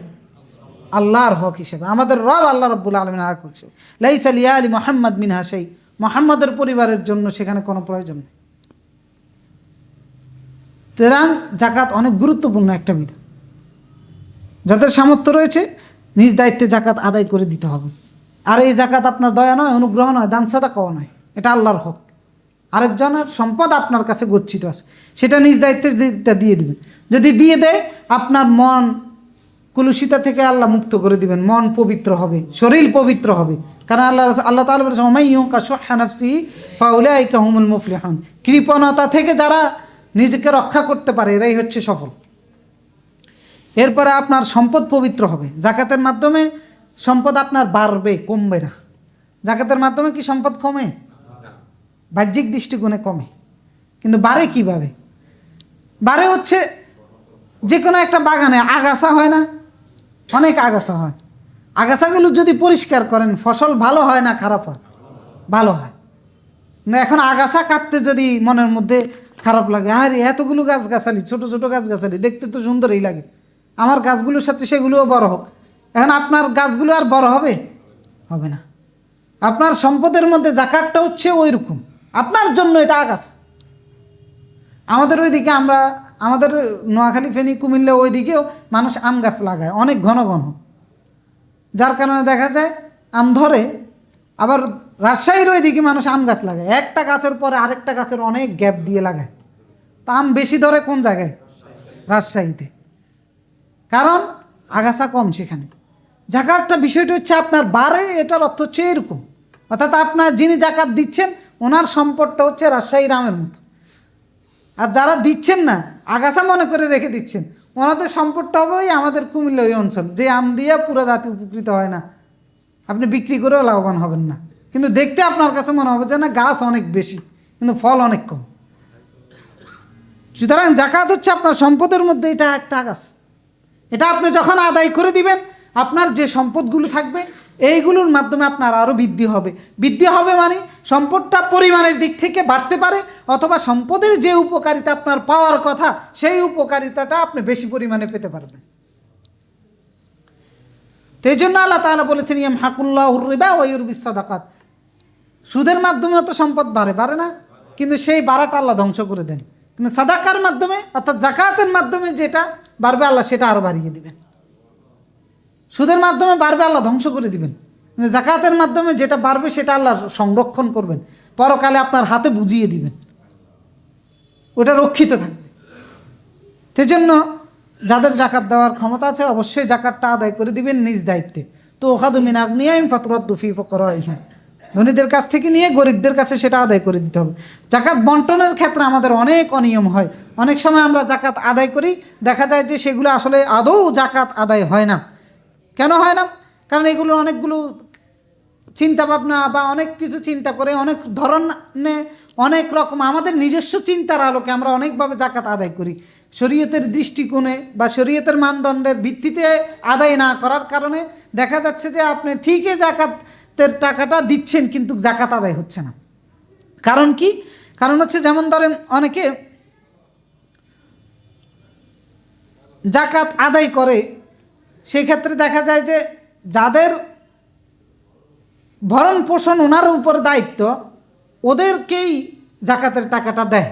আল্লাহর হক হিসেবে, আমাদের রব আল্লাহ রাব্বুল আলামিনের হক হিসেবে। লাইসা লিআলি মুহাম্মদ মিনহা শাই, মুহাম্মাদের পরিবারের জন্য সেখানে কোনো প্রয়োজন নেই। সুতরাং যাকাত অনেক গুরুত্বপূর্ণ একটা বিধান। যাদের সামর্থ্য রয়েছে নিজ দায়িত্বে যাকাত আদায় করে দিতে হবে। আর এই যাকাত আপনার দয়া নয়, অনুগ্রহ নয়, দান সাদাকাও নয়, এটা আল্লাহর হক। আরেকজনের সম্পদ আপনার কাছে গচ্ছিত আছে, সেটা নিজ দায়িত্বে দিয়ে দিবেন। যদি দিয়ে দেয় আপনার মন কুলুষিতা থেকে আল্লাহ মুক্ত করে দিবেন, মন পবিত্র হবে, শরীর পবিত্র হবে। কারণ আল্লাহ তাআলা বলেছেন, ওয়া মান ইউকা শুহ্হা নাফসিহি ফাউলাইকা হুমুল মুফলিহুন, কৃপণতা থেকে যারা নিজেকে রক্ষা করতে পারে এরাই হচ্ছে সফল। এরপরে আপনার সম্পদ পবিত্র হবে। যাকাতের মাধ্যমে সম্পদ আপনার বাড়বে, কমবে না। যাকাতের মাধ্যমে কি সম্পদ কমে? বাহ্যিক দৃষ্টিকোণে কমে, কিন্তু বাড়ে কিভাবে? বাড়ে হচ্ছে যে কোনো একটা বাগানে আগাছা হয় না, অনেক আগাছা হয়। আগাছাগুলো যদি পরিষ্কার করেন ফসল ভালো হয় না খারাপ হয়? ভালো হয়। না, এখন আগাছা কাটতে যদি মনের মধ্যে খারাপ লাগে, আরে এতগুলো গাছগাছালি, ছোট ছোট গাছগাছালি, দেখতে তো সুন্দরই লাগে, আমার গাছগুলোর সাথে সেগুলোও বড় হোক, এখন আপনার গাছগুলো আর বড় হবে? হবে না। আপনার সম্পদের মধ্যে যাকাতটা হচ্ছে ওই রকম, আপনার জন্য এটা আগাছা। আমাদের ওইদিকে আমাদের নোয়াখালী, ফেনী, কুমিল্লা ওইদিকেও মানুষ আম গাছ লাগায় অনেক ঘন ঘন, যার কারণে দেখা যায় আম ধরে। আবার রাজশাহীর ওইদিকে মানুষ আম গাছ লাগায়, একটা গাছের পরে আরেকটা গাছের অনেক গ্যাপ দিয়ে লাগায়। তা আম বেশি ধরে কোন জায়গায়? রাজশাহীতে, কারণ আগাছা কম সেখানে। যাকাতটা বিষয়টা হচ্ছে আপনার বাড়ে, এটার অর্থ হচ্ছে এরকম, অর্থাৎ আপনার যিনি যাকাত দিচ্ছেন ওনার সম্পদটা হচ্ছে রাজশাহীর আমের মতো। আর যারা দিচ্ছেন না, আগাছা মনে করে রেখে দিচ্ছেন, ওনাদের সম্পদটা হবে ওই আমাদের কুমিল্লা ওই অঞ্চল, যে আম দিয়ে পুরো জাতি উপকৃত হয় না, আপনি বিক্রি করেও লাভবান হবেন না, কিন্তু দেখতে আপনার কাছে মনে হবে যে না গাছ অনেক বেশি কিন্তু ফল অনেক কম। সুতরাং যাকাত হচ্ছে আপনার সম্পদের মধ্যে এটা একটা আগাছা। এটা আপনি যখন আদায় করে দিবেন, আপনার যে সম্পদগুলো থাকবে এইগুলোর মাধ্যমে আপনার আরও বৃদ্ধি হবে। বৃদ্ধি হবে মানে সম্পদটা পরিমাণের দিক থেকে বাড়তে পারে, অথবা সম্পদের যে উপকারিতা আপনার পাওয়ার কথা সেই উপকারিতাটা আপনি বেশি পরিমাণে পেতে পারবেন। তো এই জন্য আল্লাহ তাআলা বলেছেন, ইয়ামহাকুল্লাহুর রিবা ওয়া ইউরবিস সাদাকাত, সুদের মাধ্যমে তো সম্পদ বাড়ে না, কিন্তু সেই বাড়াটা আল্লাহ ধ্বংস করে দেন। কিন্তু সাদাকার মাধ্যমে অর্থাৎ যাকাতের মাধ্যমে যেটা বাড়বে আল্লাহ সেটা আরও বাড়িয়ে দিবেন। সুদের মাধ্যমে বাড়বে আল্লাহ ধ্বংস করে দিবেন, কিন্তু যাকাতের মাধ্যমে যেটা বাড়বে সেটা আল্লাহ সংরক্ষণ করবেন, পরকালে আপনার হাতে বুঝিয়ে দিবেন, ওটা রক্ষিত থাকবে। সেই জন্য যাদের যাকাত দেওয়ার ক্ষমতা আছে অবশ্যই যাকাতটা আদায় করে দিবেন নিজ দায়িত্বে। তো ওখাদু মিন আগনিয়াহিম ফাতুরাদ্দু ফি ফুকারাইহিম, ধনীদের কাছ থেকে নিয়ে গরিবদের কাছে সেটা আদায় করে দিতে হবে। যাকাত বন্টনের ক্ষেত্রে আমাদের অনেক অনিয়ম হয়, অনেক সময় আমরা যাকাত আদায় করি, দেখা যায় যে সেগুলো আসলে আদৌ যাকাত আদায় হয় না। কেন হয় না? কারণ এগুলো অনেকগুলো চিন্তা ভাবনা বা অনেক কিছু চিন্তা করে অনেক ধরনে অনেক রকম আমাদের নিজস্ব চিন্তার আলোকে আমরা অনেকভাবে যাকাত আদায় করি। শরীয়তের দৃষ্টিকোণে বা শরীয়তের মানদণ্ডের ভিত্তিতে আদায় না করার কারণে দেখা যাচ্ছে যে আপনি ঠিকই যাকাতের টাকাটা দিচ্ছেন কিন্তু যাকাত আদায় হচ্ছে না। কারণ কি? কারণ হচ্ছে যেমন ধরেন অনেকে যাকাত আদায় করে, সেই ক্ষেত্রে দেখা যায় যে যাদের ভরণ পোষণ ওনার উপর দায়িত্ব ওদেরকেই যাকাতের টাকাটা দেয়।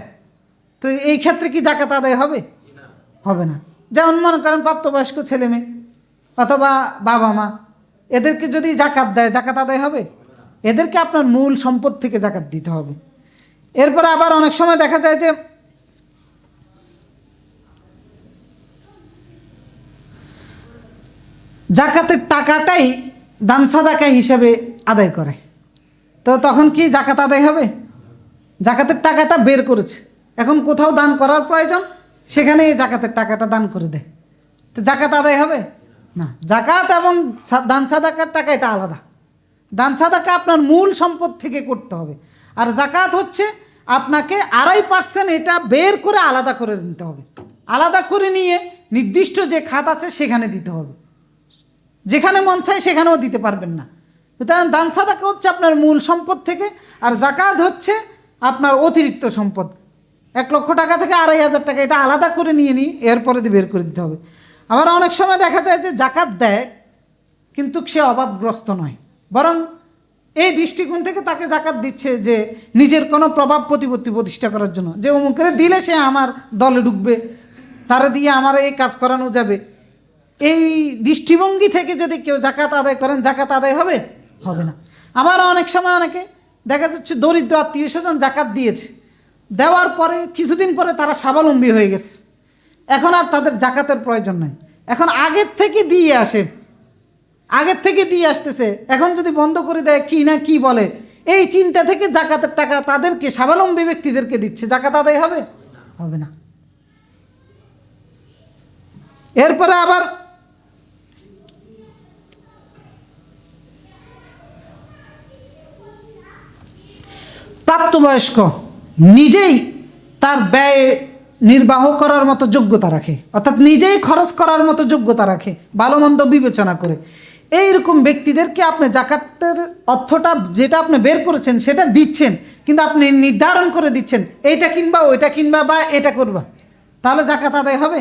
তো এই ক্ষেত্রে কি যাকাত আদায় হবে? হবে না। যেমন মনে করেন প্রাপ্তবয়স্ক ছেলে মেয়ে অথবা বাবা মা, এদেরকে যদি যাকাত দেয় যাকাত আদায় হবে? এদেরকে আপনার মূল সম্পদ থেকে যাকাত দিতে হবে। এরপরে আবার অনেক সময় দেখা যায় যে যাকাতের টাকাটাই দান সাদাকা হিসাবে আদায় করে, তো তখন কি জাকাত আদায় হবে? জাকাতের টাকাটা বের করেছে, এখন কোথাও দান করার প্রয়োজন, সেখানে এই জাকাতের টাকাটা দান করে দেয়, তো জাকাত আদায় হবে না। জাকাত এবং দান সাদাকার টাকা এটা আলাদা। দান সাদাকা আপনার মূল সম্পদ থেকে করতে হবে, আর জাকাত হচ্ছে আপনাকে 2.5% এটা বের করে আলাদা করে নিতে হবে। আলাদা করে নিয়ে নির্দিষ্ট যে খাত আছে সেখানে দিতে হবে, যেখানে মন চায় সেখানেও দিতে পারবেন না। সুতরাং দান সাদাকা হচ্ছে আপনার মূল সম্পদ থেকে, আর জাকাত হচ্ছে আপনার অতিরিক্ত সম্পদ। 1 লক্ষ টাকা থেকে 2,500 টাকা এটা আলাদা করে নিয়ে এরপরে বের করে দিতে হবে। আবার অনেক সময় দেখা যায় যে জাকাত দেয় কিন্তু সে অভাবগ্রস্ত নয়, বরং এই দৃষ্টিকোণ থেকে তাকে জাকাত দিচ্ছে যে নিজের কোনো প্রভাব প্রতিপত্তি প্রতিষ্ঠা করার জন্য, যে অমুকের দিলে সে আমার দলে ঢুকবে, তারা দিয়ে আমার এই কাজ করানো যাবে। এই দৃষ্টিভঙ্গি থেকে যদি কেউ জাকাত আদায় করেন, জাকাত আদায় হবে? হবে না। আবার অনেক সময় অনেকে দেখা যাচ্ছে দরিদ্র আত্মীয় স্বজন জাকাত দিয়েছে, দেওয়ার পরে কিছুদিন পরে তারা স্বাবলম্বী হয়ে গেছে, এখন আর তাদের জাকাতের প্রয়োজন নাই, এখন আগের থেকে দিয়ে আসে, আগের থেকে দিয়ে আসতেছে, এখন যদি বন্ধ করে দেয় কি না কি বলে, এই চিন্তা থেকে জাকাতের টাকা তাদেরকে স্বাবলম্বী ব্যক্তিদেরকে দিচ্ছে, জাকাত আদায় হবে? হবে না। এরপরে আবার প্রাপ্তবয়স্ক নিজেই তার ব্যয় নির্বাহ করার মতো যোগ্যতা রাখে, অর্থাৎ নিজেই খরচ করার মতো যোগ্যতা রাখে, ভালো মন্দ বিবেচনা করে, এইরকম ব্যক্তিদেরকে আপনি জাকাতের অর্থটা যেটা আপনি বের করেছেন সেটা দিচ্ছেন, কিন্তু আপনি নির্ধারণ করে দিচ্ছেন এইটা কিনবা ওইটা কিনবা বা এটা করবা, তাহলে জাকাত আদায় হবে?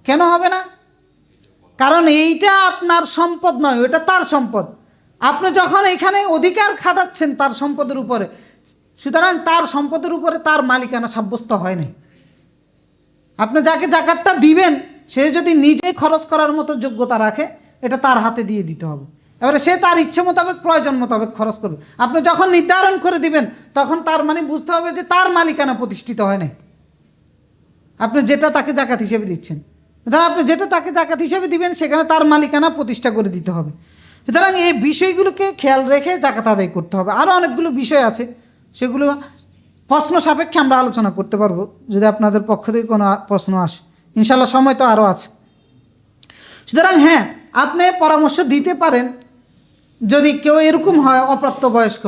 কেন হবে না? কারণ এইটা আপনার সম্পদ নয়, ওইটা তার সম্পদ। আপনি যখন এখানে অধিকার খাটাচ্ছেন তার সম্পদের উপরে, সুতরাং তার সম্পদের উপরে তার মালিকানা সাব্যস্ত হয় নাই। আপনি যাকে জাকাতটা দিবেন সে যদি নিজেই খরচ করার মতো যোগ্যতা রাখে, এটা তার হাতে দিয়ে দিতে হবে। এবারে সে তার ইচ্ছে মোতাবেক প্রয়োজন মোতাবেক খরচ করবে। আপনি যখন নির্ধারণ করে দিবেন তখন তার মানে বুঝতে হবে যে তার মালিকানা প্রতিষ্ঠিত হয় নাই, আপনি যেটা তাকে জাকাত হিসেবে দিচ্ছেন। সুতরাং আপনি যেটা তাকে জাকাত হিসেবে দিবেন সেখানে তার মালিকানা প্রতিষ্ঠা করে দিতে হবে। সুতরাং এই বিষয়গুলোকে খেয়াল রেখে জাকাত আদায় করতে হবে। আরও অনেকগুলো বিষয় আছে, সেগুলো প্রশ্ন সাপেক্ষে আমরা আলোচনা করতে পারবো যদি আপনাদের পক্ষ থেকে কোনো প্রশ্ন আসে, ইনশাল্লাহ সময় তো আরও আছে। সুতরাং হ্যাঁ, আপনি পরামর্শ দিতে পারেন যদি কেউ এরকম হয় অপ্রাপ্তবয়স্ক,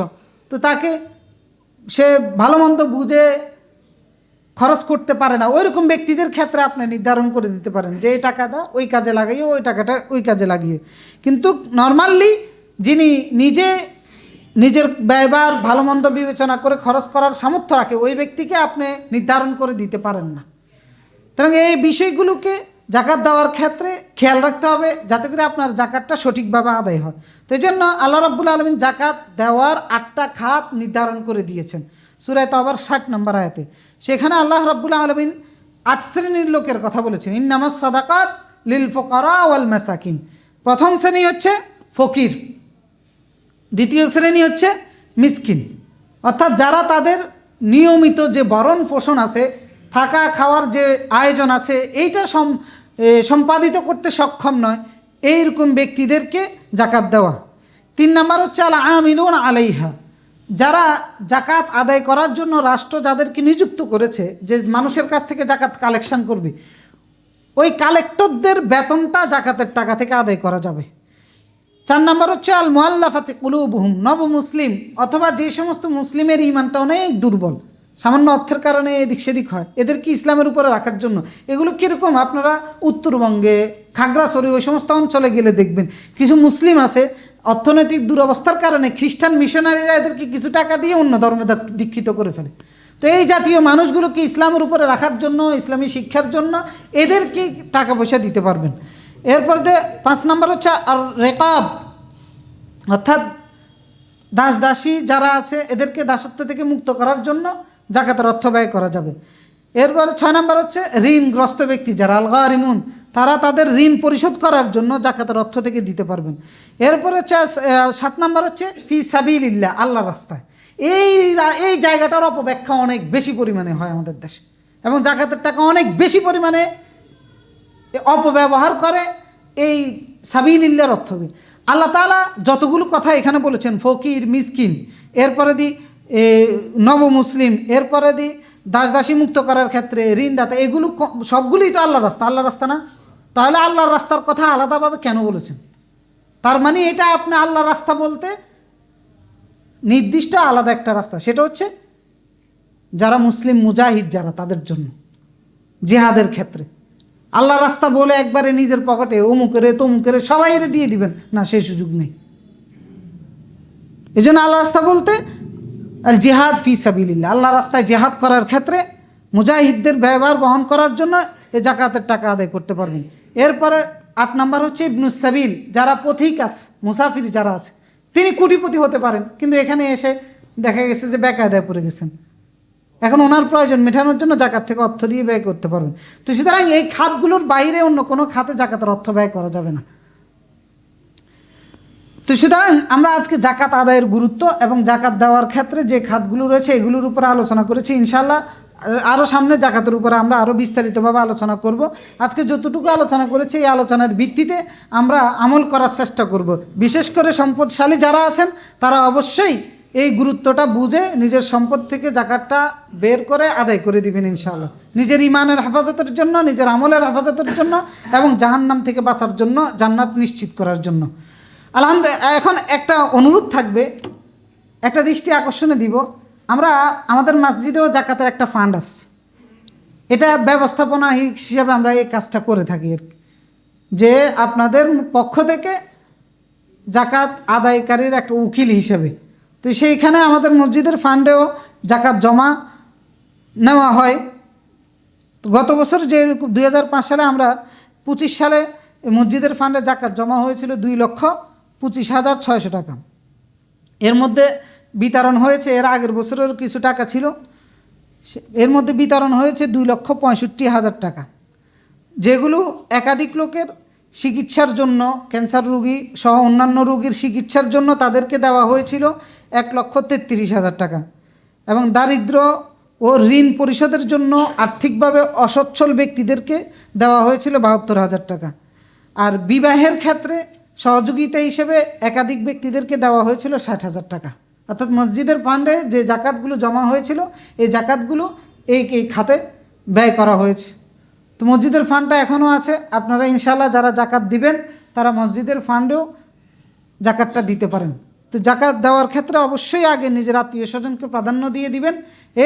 তো তাকে সে ভালো মন্দ বুঝে খরচ করতে পারে না, ওইরকম ব্যক্তিদের ক্ষেত্রে আপনি নির্ধারণ করে দিতে পারেন যে এই টাকাটা ওই কাজে লাগাইয়ে, ওই টাকাটা ওই কাজে লাগিয়ে। কিন্তু নর্মালি যিনি নিজের ব্যয়ভার ভালো মন্দ বিবেচনা করে খরচ করার সামর্থ্য রাখে, ওই ব্যক্তিকে আপনি নির্ধারণ করে দিতে পারেন না। সুতরাং এই বিষয়গুলোকে জাকাত দেওয়ার ক্ষেত্রে খেয়াল রাখতে হবে যাতে করে আপনার জাকাতটা সঠিকভাবে আদায় হয়। তো এই জন্য আল্লাহ রাব্বুল আলামিন জাকাত দেওয়ার 8টা খাত নির্ধারণ করে দিয়েছেন সূরা তাওবার 60 নম্বর আয়াতে। সেখানে আল্লাহ রাব্বুল আলামিন 8 শ্রেণীর লোকের কথা বলেছেন, ইন্নামাস সাদাকাত লিল ফুকারা ওয়াল মাসাকিন। প্রথম শ্রেণী হচ্ছে ফকির, দ্বিতীয় শ্রেণী হচ্ছে মিসকিন, অর্থাৎ যারা তাদের নিয়মিত যে ভরণ পোষণ আছে, থাকা খাওয়ার যে আয়োজন আছে, এইটা সম্পাদিত করতে সক্ষম নয়, এইরকম ব্যক্তিদেরকে জাকাত দেওয়া। 3 নম্বর হচ্ছে আল আমিলুন আলাইহা, যারা জাকাত আদায় করার জন্য রাষ্ট্র যাদেরকে নিযুক্ত করেছে যে মানুষের কাছ থেকে জাকাত কালেকশন করবে, ওই কালেক্টরদের বেতনটা জাকাতের টাকা থেকে আদায় করা যাবে। 4 নম্বর হচ্ছে আল মুআল্লাফাতি কুলুবুহুম, নব মুসলিম অথবা যে সমস্ত মুসলিমের ঈমানটা অনেক দুর্বল, সামান্য অর্থের কারণে এদিক সেদিক হয়, এদেরকে ইসলামের উপরে রাখার জন্য। এগুলো কীরকম, আপনারা উত্তরবঙ্গে খাগড়াছড়ি ওই সমস্ত অঞ্চলে গেলে দেখবেন কিছু মুসলিম আছে, অর্থনৈতিক দুরবস্থার কারণে খ্রিস্টান মিশনারিরা এদেরকে কিছু টাকা দিয়ে অন্য ধর্মে দীক্ষিত করে ফেলে। তো এই জাতীয় মানুষগুলোকে ইসলামের উপরে রাখার জন্য, ইসলামী শিক্ষার জন্য এদেরকে টাকা পয়সা দিতে পারবেন। এরপর 5 নম্বর হচ্ছে আর রেকাব, অর্থাৎ দাস দাসী যারা আছে এদেরকে দাসত্ব থেকে মুক্ত করার জন্য জাকাতের অর্থ ব্যয় করা যাবে। এরপরে 6 নম্বর হচ্ছে ঋণগ্রস্ত ব্যক্তি যারা আল গারিমুন, তারা তাদের ঋণ পরিশোধ করার জন্য জাকাতের অর্থ থেকে দিতে পারবেন। এরপরে হচ্ছে 7 নম্বর হচ্ছে ফি সাবিলিল্লাহ, আল্লাহর রাস্তায়। এই জায়গাটার অপব্যাখ্যা অনেক বেশি পরিমাণে হয় আমাদের দেশে, এবং জাকাতের টাকা অনেক বেশি পরিমাণে অপব্যবহার করে এই সাবিলিল্লাহর অর্থকে। আল্লাহ তাআলা যতগুলো কথা এখানে বলেছেন, ফকির, মিসকিন, এরপরে দি নবমুসলিম, এরপরে দি দাস দাসী মুক্ত করার ক্ষেত্রে ঋণদাতা, এগুলো সবগুলোই তো আল্লাহর রাস্তা। আল্লাহর রাস্তা না? তাহলে আল্লাহর রাস্তার কথা আলাদাভাবে কেন বলেছেন? তার মানে এটা আপনি আল্লাহর রাস্তা বলতে নির্দিষ্ট আলাদা একটা রাস্তা, সেটা হচ্ছে যারা মুসলিম মুজাহিদ যারা, তাদের জন্য জিহাদের ক্ষেত্রে। আল্লাহর রাস্তা বলে একবারে নিজের পকেটে অমুকেরে তমুকেরে সবাইরে দিয়ে দিবেন না, সেই সুযোগ নেই। এই জন্য আল্লাহ রাস্তা বলতে আল জিহাদ ফি সাবিলিল্লাহ, আল্লাহ রাস্তায় জিহাদ করার ক্ষেত্রে মুজাহিদদের ব্যবহার বহন করার জন্য এই জাকাতের টাকা আদায় করতে পারবেন। এরপরে 8 নাম্বার হচ্ছে ইবনুস সাবিল, যারা পথিক আছে, মুসাফির যারা আছে, তিনি কোটিপতি হতে পারেন, কিন্তু এখানে এসে দেখা গেছে যে বেকায়দায় পড়ে গেছেন। এখন ওনার প্রয়োজন মেটানোর জন্য জাকাত থেকে অর্থ দিয়ে ব্যয় করতে পারবেন। তো সুতরাং এই খাতগুলোর বাইরে অন্য কোনো খাতে জাকাতের অর্থ ব্যয় করা যাবে না। তো সুতরাং আমরা আজকে জাকাত আদায়ের গুরুত্ব এবং জাকাত দেওয়ার ক্ষেত্রে যে খাতগুলো রয়েছে এগুলোর উপরে আলোচনা করেছি। ইনশাআল্লাহ আরও সামনে জাকাতের উপরে আমরা আরও বিস্তারিতভাবে আলোচনা করব। আজকে যতটুকু আলোচনা করেছি এই আলোচনার ভিত্তিতে আমরা আমল করার চেষ্টা করব। বিশেষ করে সম্পদশালী যারা আছেন তারা অবশ্যই এই গুরুত্বটা বুঝে নিজের সম্পদ থেকে জাকাতটা বের করে আদায় করে দিবেন ইনশাআল্লাহ, নিজের ইমানের হেফাজতের জন্য, নিজের আমলের হেফাজতের জন্য এবং জাহান্নাম থেকে বাঁচার জন্য, জান্নাত নিশ্চিত করার জন্য। আলহামদুলিল্লাহ। এখন একটা অনুরোধ থাকবে, একটা দৃষ্টি আকর্ষণে দিব, আমরা আমাদের মসজিদেও জাকাতের একটা ফান্ড আছে, এটা ব্যবস্থাপনা হিসেবে আমরা এই কাজটা করে থাকি আর কি, যে আপনাদের পক্ষ থেকে জাকাত আদায়কারীর একটা উকিল হিসেবে। তো সেইখানে আমাদের মসজিদের ফান্ডেও জাকাত জমা নেওয়া হয়। গত বছর যে 2005 সালে আমরা 25 সালে মসজিদের ফান্ডে জাকাত জমা হয়েছিল 2,25,600 টাকা। এর মধ্যে বিতরণ হয়েছে, এর আগের বছরের কিছু টাকা ছিল, এর মধ্যে বিতরণ হয়েছে 2,65,000 টাকা, যেগুলো একাধিক লোকের চিকিৎসার জন্য, ক্যান্সার রোগী সহ অন্যান্য রোগীর চিকিৎসার জন্য তাদেরকে দেওয়া হয়েছিল 1,33,000 টাকা, এবং দারিদ্র ও ঋণ পরিশোধের জন্য আর্থিকভাবে অসচ্ছল ব্যক্তিদেরকে দেওয়া হয়েছিল 72,000 টাকা। আর বিবাহের ক্ষেত্রে সহযোগিতা হিসেবে একাধিক ব্যক্তিদেরকে দেওয়া হয়েছিল 60,000 টাকা। অর্থাৎ মসজিদের ফান্ডে যে জাকাতগুলো জমা হয়েছিল এই জাকাতগুলো এই খাতে ব্যয় করা হয়েছে। তো মসজিদের ফান্ডটা এখনও আছে, আপনারা ইনশাআল্লাহ যারা জাকাত দিবেন তারা মসজিদের ফান্ডেও জাকাতটা দিতে পারেন। তো জাকাত দেওয়ার ক্ষেত্রে অবশ্যই আগে নিজের আত্মীয় স্বজনকে প্রাধান্য দিয়ে দিবেন,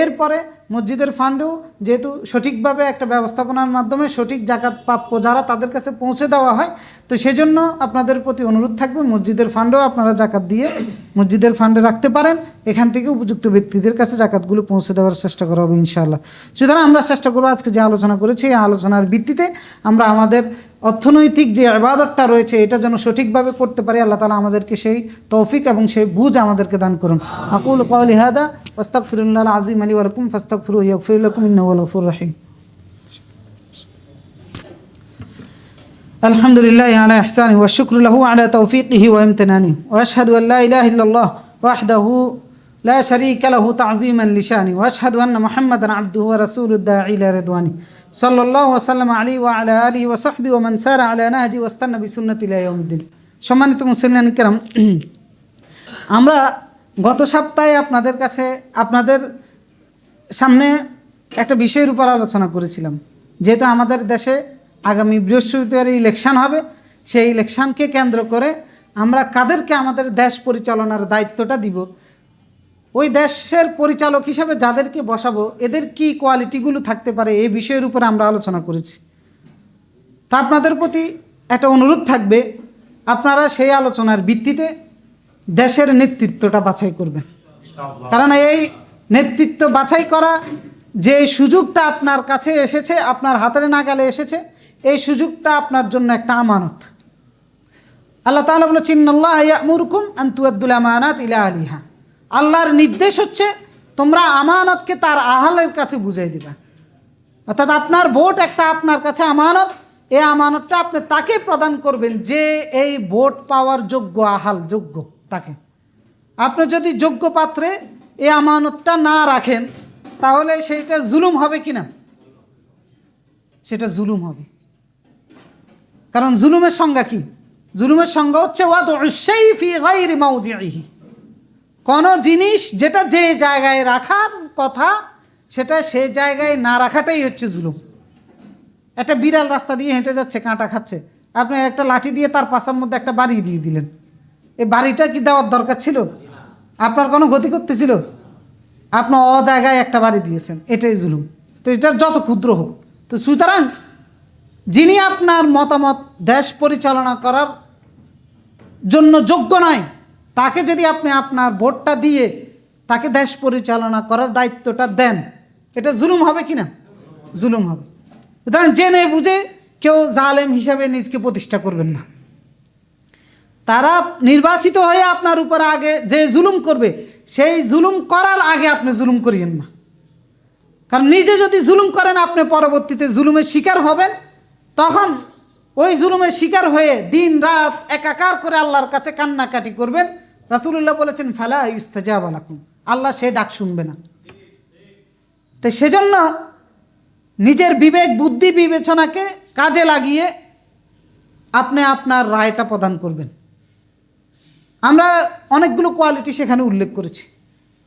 এরপরে মসজিদের ফান্ডেও যেহেতু সঠিকভাবে একটা ব্যবস্থাপনার মাধ্যমে সঠিক জাকাত প্রাপ্য যারা তাদের কাছে পৌঁছে দেওয়া হয়, তো সেজন্য আপনাদের প্রতি অনুরোধ থাকবে মসজিদের ফান্ডেও আপনারা জাকাত দিয়ে মসজিদের ফান্ডে রাখতে পারেন, এখান থেকে উপযুক্ত ব্যক্তিদের কাছে জাকাতগুলো পৌঁছে দেওয়ার চেষ্টা করা হবে ইনশাআল্লাহ। সুতরাং আমরা চেষ্টা করবো আজকে যে আলোচনা করেছি এই আলোচনার ভিত্তিতে আমরা আমাদের অর্থনৈতিক যে ইবাদতটা রয়েছে এটা যেন সঠিকভাবে করতে পারি। আল্লাহ তাআলা আমাদেরকে সেই তৌফিক এবং সেই বুঝ আমাদেরকে দান করুন। আকুলু কওলি হাদা ওয়াস্তাগফিরুল্লাহ আযীম লি ওয়া লাকুম ফাস্তাগফিরুহু ইয়াগফির লাকুম ইন্নাহু হুয়াল গফুরুর রহিম। আলহামদুলিল্লাহি আলা ইহসানিহি ওয়া শুকরু লাহু আলা তাওফীকিহি ওয়া ইমতিনানিহি ওয়া আশহাদু আল লা ইলাহা ইল্লাল্লাহ ওয়াহদাহু লা শারীকা লাহু তা'যীমান লিশানি ওয়া আশহাদু আন্না মুহাম্মাদান আবদুহু ওয়া রাসূলুহু দাঈ ইলা রিদওয়ানি সাল্লাল্লাহু ওয়াসাল্লাম আলাইহি ওয়া আলা আলিহি ওয়া সাহবিহি ওয়া মান সারা আলা নাহজি ওয়াস্তান্না বিসুন্নতি ইলা ইয়াউমিদ্দিন। সম্মানিত মুসলিমিন কিরাম, আমরা গত সপ্তাহে আপনাদের সামনে একটা বিষয়ের উপর আলোচনা করেছিলাম। যেহেতু আমাদের দেশে আগামী বৃহস্পতিবার ইলেকশন হবে, সেই ইলেকশনকে কেন্দ্র করে আমরা কাদেরকে আমাদের দেশ পরিচালনার দায়িত্বটা দিব, ওই দেশের পরিচালক হিসাবে যাদেরকে বসাবো এদের কি কোয়ালিটিগুলো থাকতে পারে এই বিষয়ের উপর আমরা আলোচনা করেছি। তা আপনাদের প্রতি একটা অনুরোধ থাকবে, আপনারা সেই আলোচনার ভিত্তিতে দেশের নেতৃত্বটা বাছাই করবেন। কারণ এই নেতৃত্ব বাছাই করা যে সুযোগটা আপনার কাছে এসেছে, আপনার হাতের নাগালে এসেছে, এই সুযোগটা আপনার জন্য একটা আমানত। আল্লাহ তাআলা বলেছেন ইন্নাল্লাহা ইয়া'মুরুকুম আন তু'আদ্দুল আমানাত ইলা আহলিহা। আল্লাহর নির্দেশ হচ্ছে তোমরা আমানতকে তার আহলের কাছে বুঝাই দিবা। অর্থাৎ আপনার ভোট একটা আপনার কাছে আমানত, এই আমানতটা আপনি তাকে প্রদান করবেন যে এই ভোট পাওয়ার যোগ্য, আহাল যোগ্য তাকে। আপনি যদি যোগ্য পাত্রে এই আমানতটা না রাখেন তাহলে সেইটা জুলুম হবে কি না? সেটা জুলুম হবে। কারণ জুলুমের সংজ্ঞা কি? জুলুমের সংজ্ঞা হচ্ছে ওয়াদউশ শাইই ফি গায়রি মাওদিহি, কোনো জিনিস যেটা যে জায়গায় রাখার কথা সেটা সে জায়গায় না রাখাটাই হচ্ছে জুলুম। একটা বিড়াল রাস্তা দিয়ে হেঁটে যাচ্ছে, কাঁটা খাচ্ছে, আপনি একটা লাঠি দিয়ে তার পাশার মধ্যে একটা বাড়ি দিয়ে দিলেন। এই বাড়িটা কি দেওয়ার দরকার ছিল? আপনার কোনো গতি করতেছিল? আপনি জায়গায় একটা বাড়ি দিয়েছেন, এটাই জুলুম। তো এটা যত ক্ষুদ্র হোক। তো সুতরাং যিনি আপনার মতামত দেশ পরিচালনা করার জন্য যোগ্য নয়, তাকে যদি আপনি আপনার ভোটটা দিয়ে তাকে দেশ পরিচালনা করার দায়িত্বটা দেন, এটা জুলুম হবে কি না? জুলুম হবে। সুতরাং জেনে বুঝে কেউ জালেম হিসাবে নিজকে প্রতিষ্ঠা করবেন না। তারা নির্বাচিত হয়ে আপনার উপর আগে যে জুলুম করবে, সেই জুলুম করার আগে আপনি জুলুম করিয়েন না। কারণ নিজে যদি জুলুম করেন, আপনি পরবর্তীতে জুলুমের শিকার হবেন। তখন ওই জুলুমের শিকার হয়ে দিন রাত একাকার করে আল্লাহর কাছে কান্নাকাটি করবেন। রাসূলুল্লাহ বলেছেন ফালা ইউস্তাজাবা লাকুম, আল্লাহ সে ডাক শুনবে না। তো সেজন্য নিজের বিবেক বুদ্ধি বিবেচনাকে কাজে লাগিয়ে আপনি আপনার রায়টা প্রদান করবেন। আমরা অনেকগুলো কোয়ালিটি সেখানে উল্লেখ করেছি,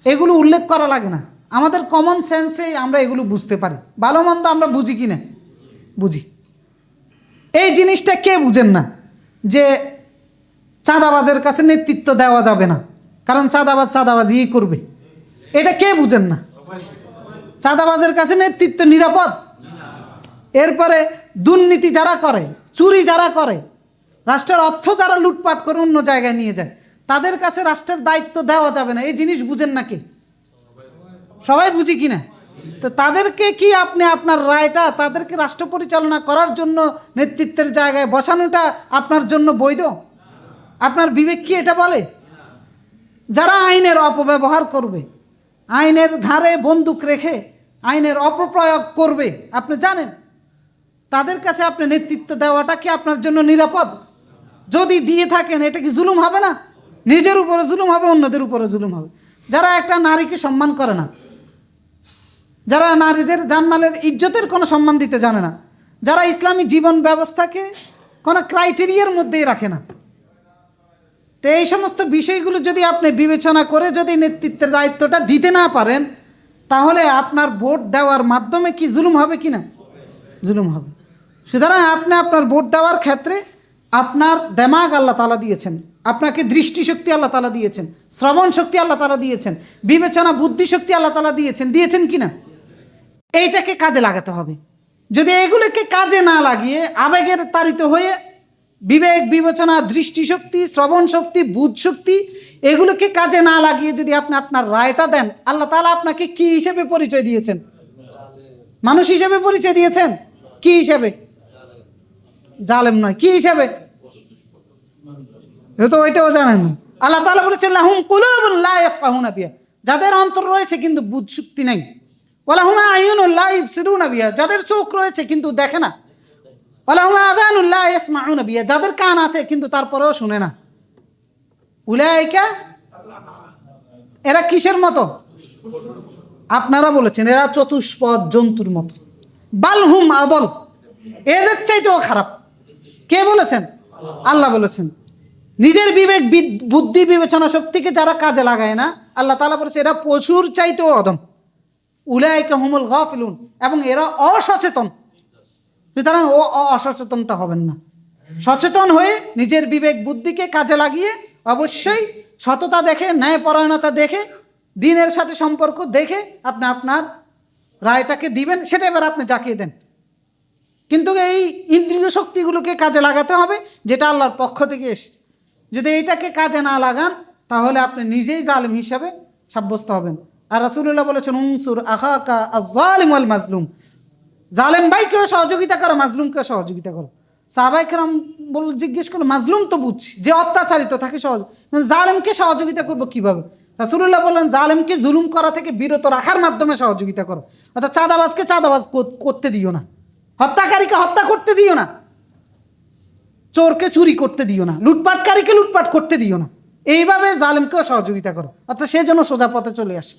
এগুলো উল্লেখ করা লাগে না। আমাদের কমন সেন্সেই আমরা এগুলো বুঝতে পারি। ভালো মন্দ আমরা বুঝি কি না? বুঝি। এই জিনিসটা কে বুঝেন না যে চাঁদাবাজের কাছে নেতৃত্ব দেওয়া যাবে না, কারণ চাঁদাবাজ চাঁদাবাজিই করবে। এটা কে বুঝেন না? চাঁদাবাজের কাছে নেতৃত্ব নিরাপদ। এরপরে দুর্নীতি যারা করে, চুরি যারা করে, রাষ্ট্রের অর্থ যারা লুটপাট করে অন্য জায়গায় নিয়ে যায়, তাদের কাছে রাষ্ট্রের দায়িত্ব দেওয়া যাবে না। এই জিনিস বুঝেন নাকি? সবাই বুঝি কি না? তো তাদেরকে কি আপনি আপনার রায়টা তাদেরকে রাষ্ট্র পরিচালনা করার জন্য নেতৃত্বের জায়গায় বসানোটা আপনার জন্য বৈধ? আপনার বিবেক কি এটা বলে? যারা আইনের অপব্যবহার করবে, আইনের ঘাড়ে বন্দুক রেখে আইনের অপপ্রয়োগ করবে, আপনি জানেন, তাদের কাছে আপনি নেতৃত্ব দেওয়াটা কি আপনার জন্য নিরাপদ? যদি দিয়ে থাকেন, এটা কি জুলুম হবে না? নিজের উপরে জুলুম হবে, অন্যদের উপরে জুলুম হবে। যারা একটা নারীকে সম্মান করে না, যারা নারীদের জানমালের ইজ্জতের কোনো সম্মান দিতে জানে না, যারা ইসলামী জীবন ব্যবস্থাকে কোনো ক্রাইটেরিয়ার মধ্যেই রাখে না, তো এই সমস্ত বিষয়গুলো যদি আপনি বিবেচনা করে যদি নেতৃত্বের দায়িত্বটা দিতে না পারেন, তাহলে আপনার ভোট দেওয়ার মাধ্যমে কি জুলুম হবে কি না? জুলুম হবে। সুতরাং আপনি আপনার ভোট দেওয়ার ক্ষেত্রে আপনার দেমাগ আল্লাহ তাআলা দিয়েছেন, আপনাকে দৃষ্টিশক্তি আল্লাহ তাআলা দিয়েছেন, শ্রবণ শক্তি আল্লাহ তাআলা দিয়েছেন, বিবেচনা বুদ্ধি শক্তি আল্লাহ তাআলা দিয়েছেন কি না? এইটাকে কাজে লাগাতে হবে। যদি এগুলোকে কাজে না লাগিয়ে আবেগের তাড়িত হয়ে বিবেক বিবেচনা দৃষ্টিশক্তি শ্রবণ শক্তি বুধ শক্তি এগুলোকে কাজে না লাগিয়ে যদি আপনি আপনার রায়টা দেন, আল্লাহ তাআলা আপনাকে কি হিসেবে পরিচয় দিয়েছেন? মানুষ হিসেবে পরিচয় দিয়েছেন। কি হিসেবে? জালেম নয়। কি হিসেবে? তো ওইটাও জানেন না। আল্লাহ তাআলা বলেছেন লাহুম কুলুবুন লা ইয়াফকাহুনা বিহা, যাদের অন্তর রয়েছে কিন্তু বুধ শক্তি নেই। ওয়ালাহুম আয়ুনুন লা ইবসিরুনা বিহা, যাদের চোখ রয়েছে কিন্তু দেখে না। ওয়ালাহুম আযানুন লা ইয়াসমাউনা বিহা, যাদের কান আছে কিন্তু তারপরেও শুনে না। উলাইকা, এরা কিসের মতো? আপনারা বলেছেন এরা চতুষ্পদ জন্তুর মতো। বালহুম আদল, এদের চাইতেও খারাপ। কে বলেছেন? আল্লাহ বলেছেন। নিজের বিবেক বুদ্ধি বিবেচনা শক্তিকে যারা কাজে লাগায় না, আল্লাহ তাআলা বলেছে এরা পশুর চাইতেও অদম। উলাইকা হুমুল গাফিলুন, এবং এরা অসচেতন। সুতরাং অসচেতনটা হবেন না। সচেতন হয়ে নিজের বিবেক বুদ্ধিকে কাজে লাগিয়ে অবশ্যই সততা দেখে, ন্যায়পরায়ণতা দেখে, দিনের সাথে সম্পর্ক দেখে আপনি আপনার রায়টাকে দিবেন। সেটা এবার আপনি জাকিয়ে দেন। কিন্তু এই ইন্দ্রিয় শক্তিগুলোকে কাজে লাগাতে হবে যেটা আল্লাহর পক্ষ থেকে এসছে। যদি এইটাকে কাজে না লাগান, তাহলে আপনি নিজেই জালিম হিসাবে সাব্যস্ত হবেন। আর রাসূলুল্লাহ বলেছেন উনসুর আখাকা আয-যালিম ওয়াল মাজলুম, জালেম ভাইকেও সহযোগিতা করো, মাজলুমকেও সহযোগিতা করো। সাহাবায়ে কেরাম জিজ্ঞেস করলো, মাজলুম তো বুঝছি, যে অত্যাচারিত তাকে জালেমকে সহযোগিতা করবো কিভাবে? রাসূলুল্লাহ বললেন জালেমকে জুলুম করা থেকে বিরত রাখার মাধ্যমে সহযোগিতা করো। অর্থাৎ চাঁদাবাজকে চাঁদাবাজ করতে দিও না, হত্যাকারীকে হত্যা করতে দিও না, চোরকে চুরি করতে দিও না, লুটপাটকারীকে লুটপাট করতে দিও না। এইভাবে জালেমকেও সহযোগিতা করো, অর্থাৎ সে যেন সোজা পথে চলে আসে।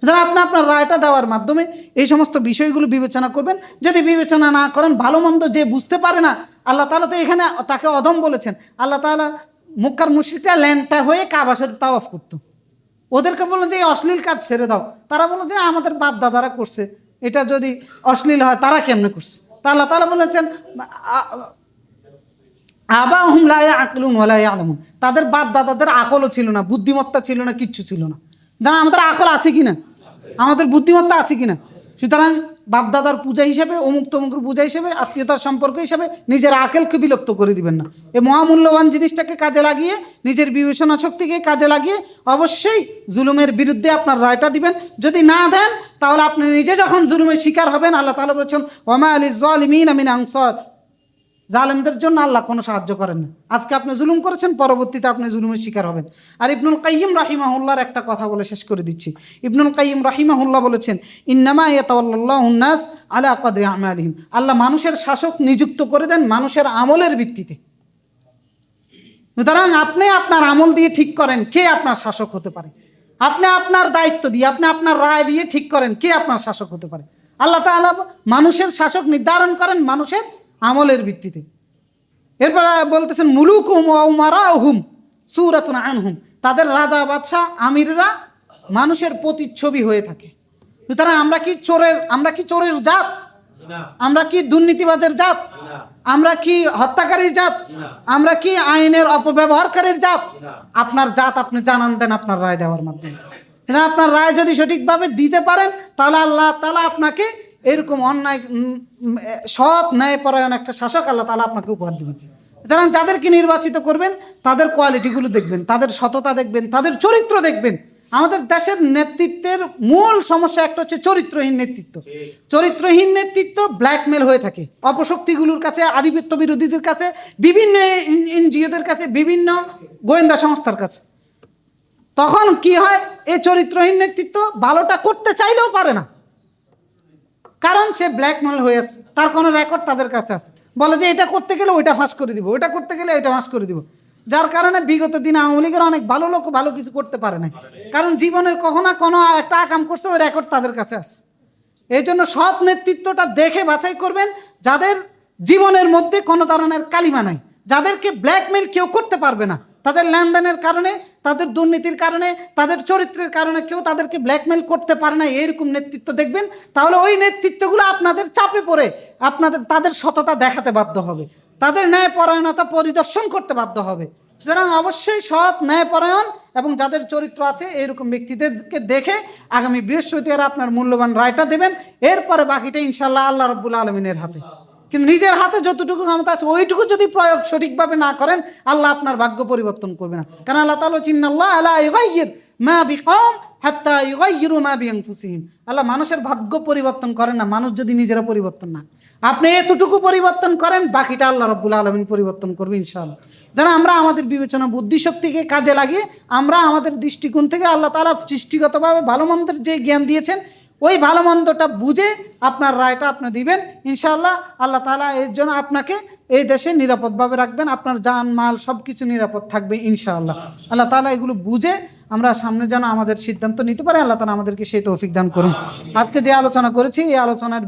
সুতরাং আপনি আপনার রায়টা দেওয়ার মাধ্যমে এই সমস্ত বিষয়গুলো বিবেচনা করবেন। যদি বিবেচনা না করেন, ভালো মন্দ যে বুঝতে পারে না, আল্লাহ তাআলা তো এখানে তাকে অধম বলেছেন। আল্লাহ তাআলা মক্কার মুশরিকরা ল্যাংটা হয়ে কাবা শরীফ তাওয়াফ করতো, ওদেরকে বললেন যে এই অশ্লীল কাজ ছেড়ে দাও। তারা বলল যে আমাদের বাপ দাদারা করছে, এটা যদি অশ্লীল হয় তারা কেমনে করছে? তা আল্লাহ তাআলা বলেছেন আবাহুম লা ইয়াকুলুন ওয়া লা ইয়ালামুন, তাদের বাপ দাদাদের আকলও ছিল না, বুদ্ধিমত্তা ছিল না, কিচ্ছু ছিল না। জানা আমাদের আকল আছে কিনা, আমাদের বুদ্ধিমত্তা আছে কিনা? সুতরাং বাপ দাদার পূজা হিসেবে, অমুক তমুকের পূজা হিসেবে, আত্মীয়তার সম্পর্ক হিসেবে নিজের আকেলকে বিলুপ্ত করে দিবেন না। এই মহামূল্যবান জিনিসটাকে কাজে লাগিয়ে, নিজের বিবেচনা শক্তিকে কাজে লাগিয়ে অবশ্যই জুলুমের বিরুদ্ধে আপনার রায়টা দিবেন। যদি না দেন তাহলে আপনি নিজে যখন জুলুমের শিকার হবেন, আল্লাহ তাআলা বলেছেন ওয়ামা লিয-যালিমিনা মিন আনসার, জালেমদের জন্য আল্লাহ কোনো সাহায্য করেন না। আজকে আপনি জুলুম করেছেন, পরবর্তীতে আপনি জুলুমের শিকার হবেন। আর ইবনুল কাইয়্যিম রাহিমাহুল্লাহর একটা কথা বলে শেষ করে দিচ্ছি। ইবনুল কাইয়্যিম রাহিমাহুল্লাহ বলেছেন ইন্নামা ইয়াতাওয়াল্লাহুন নাস আলা কদরি আমালিহিম, আল্লাহ মানুষের শাসক নিযুক্ত করে দেন মানুষের আমলের ভিত্তিতে। সুতরাং আপনি আপনার আমল দিয়ে ঠিক করেন কে আপনার শাসক হতে পারে। আপনি আপনার দায়িত্ব দিয়ে, আপনি আপনার রায় দিয়ে ঠিক করেন কে আপনার শাসক হতে পারে। আল্লাহ তাআলা মানুষের শাসক নির্ধারণ করেন মানুষের আমলের ভিত্তিতে। এরপর বলতেছেন মুলুকুহুম ওয়া উমারাহুম সূরাতুন আনহুম, তাদের রাজা বাদশা আমিররা মানুষের প্রতিচ্ছবি হয়ে থাকে। সুতরাং আমরা কি চোরের জাত? আমরা কি দুর্নীতিবাজের জাত? আমরা কি হত্যাকারীর জাত? আমরা কি আইনের অপব্যবহারকারীর জাত? আপনার জাত আপনি জানান দেন আপনার রায় দেওয়ার মাধ্যমে। আপনার রায় যদি সঠিকভাবে দিতে পারেন তাহলে আল্লাহ তাআলা আপনাকে এরকম অন্যায় সৎ ন্যায়পরায়ণ একটা শাসক আল্লাহ তাআলা আপনাকে উপহার দেবেন। সুতরাং যাদেরকে নির্বাচিত করবেন তাদের কোয়ালিটিগুলো দেখবেন, তাদের সততা দেখবেন, তাদের চরিত্র দেখবেন। আমাদের দেশের নেতৃত্বের মূল সমস্যা একটা হচ্ছে চরিত্রহীন নেতৃত্ব। চরিত্রহীন নেতৃত্ব ব্ল্যাকমেল হয়ে থাকে অপশক্তিগুলোর কাছে, আধিপত্য বিরোধীদের কাছে, বিভিন্ন এনজিওদের কাছে, বিভিন্ন গোয়েন্দা সংস্থার কাছে। তখন কি হয়, এই চরিত্রহীন নেতৃত্ব ভালোটা করতে চাইলেও পারে না, কারণ সে ব্ল্যাকমেল হয়ে আছে, তার কোনো রেকর্ড তাদের কাছে আছে, বলে যে এটা করতে গেলে ওইটা ফাঁস করে দিব, ওইটা করতে গেলে ওইটা ফাঁস করে দিব। যার কারণে বিগত দিনে আওয়ামী লীগের অনেক ভালো লোক ভালো কিছু করতে পারে না, কারণ জীবনের কখনো কোনো একটা আকাম করছে, ওই রেকর্ড তাদের কাছে আছে। এই জন্য সৎ নেতৃত্বটা দেখে বাছাই করবেন, যাদের জীবনের মধ্যে কোনো ধরনের কালিমা নাই, যাদেরকে ব্ল্যাকমেল কেউ করতে পারবে না, তাদের লেনদেনের কারণে, তাদের দুর্নীতির কারণে, তাদের চরিত্রের কারণে কেউ তাদেরকে ব্ল্যাকমেল করতে পারে না, এরকম নেতৃত্ব দেখবেন। তাহলে ওই নেতৃত্বগুলো আপনাদের চাপে পড়ে তাদের সততা দেখাতে বাধ্য হবে, তাদের ন্যায়পরায়ণতা পরিদর্শন করতে বাধ্য হবে। সুতরাং অবশ্যই সৎ, ন্যায়পরায়ণ এবং যাদের চরিত্র আছে এইরকম ব্যক্তিদেরকে দেখে আগামী বৃহস্পতিবার আপনার মূল্যবান রায়টা দেবেন। এরপরে বাকিটা ইনশাআল্লাহ আল্লাহ রাব্বুল আলামিনের হাতে। কিন্তু নিজের হাতে যতটুকু ক্ষমতা আছে ওইটুকু যদি প্রয়োগ সঠিকভাবে না করেন, আল্লাহ আপনার ভাগ্য পরিবর্তন করবে না। কারণ আল্লাহ তাআলা ইন্নাল্লাহা লা ইউগাইয়ির মা বিকওম হাত্তা ইউগাইয়িরু মা বিআনফুসিহিম, আল্লাহ মানুষের ভাগ্য পরিবর্তন করেন না মানুষ যদি নিজেরা পরিবর্তন না। আপনি এতটুকু পরিবর্তন করেন, বাকিটা আল্লাহ রাব্বুল আলামিন পরিবর্তন করবে ইনশাআল্লাহ। যেন আমরা আমাদের বিবেচনা বুদ্ধিশক্তিকে কাজে লাগিয়ে আমরা আমাদের দৃষ্টিকোণ থেকে আল্লাহ তাআলা সৃষ্টিগতভাবে ভালো মন্দের যে জ্ঞান দিয়েছেন ওই ভালো মন্দটা বুঝে আপনার রায়টা আপনি দিবেন ইনশাআল্লাহ। আল্লাহ তাআলা এর জন্য আপনাকে এই দেশে নিরাপদভাবে রাখবেন, আপনার জান মাল সব কিছু নিরাপদ থাকবে ইনশাআল্লাহ। আল্লাহ তাআলা এগুলো বুঝে আমরা সামনে যেন আমাদের সিদ্ধান্ত নিতে পারি, আল্লাহ তাআলা আমাদেরকে সেই তৌফিক দান করুন। আজকে যে আলোচনা করেছি এই আলোচনার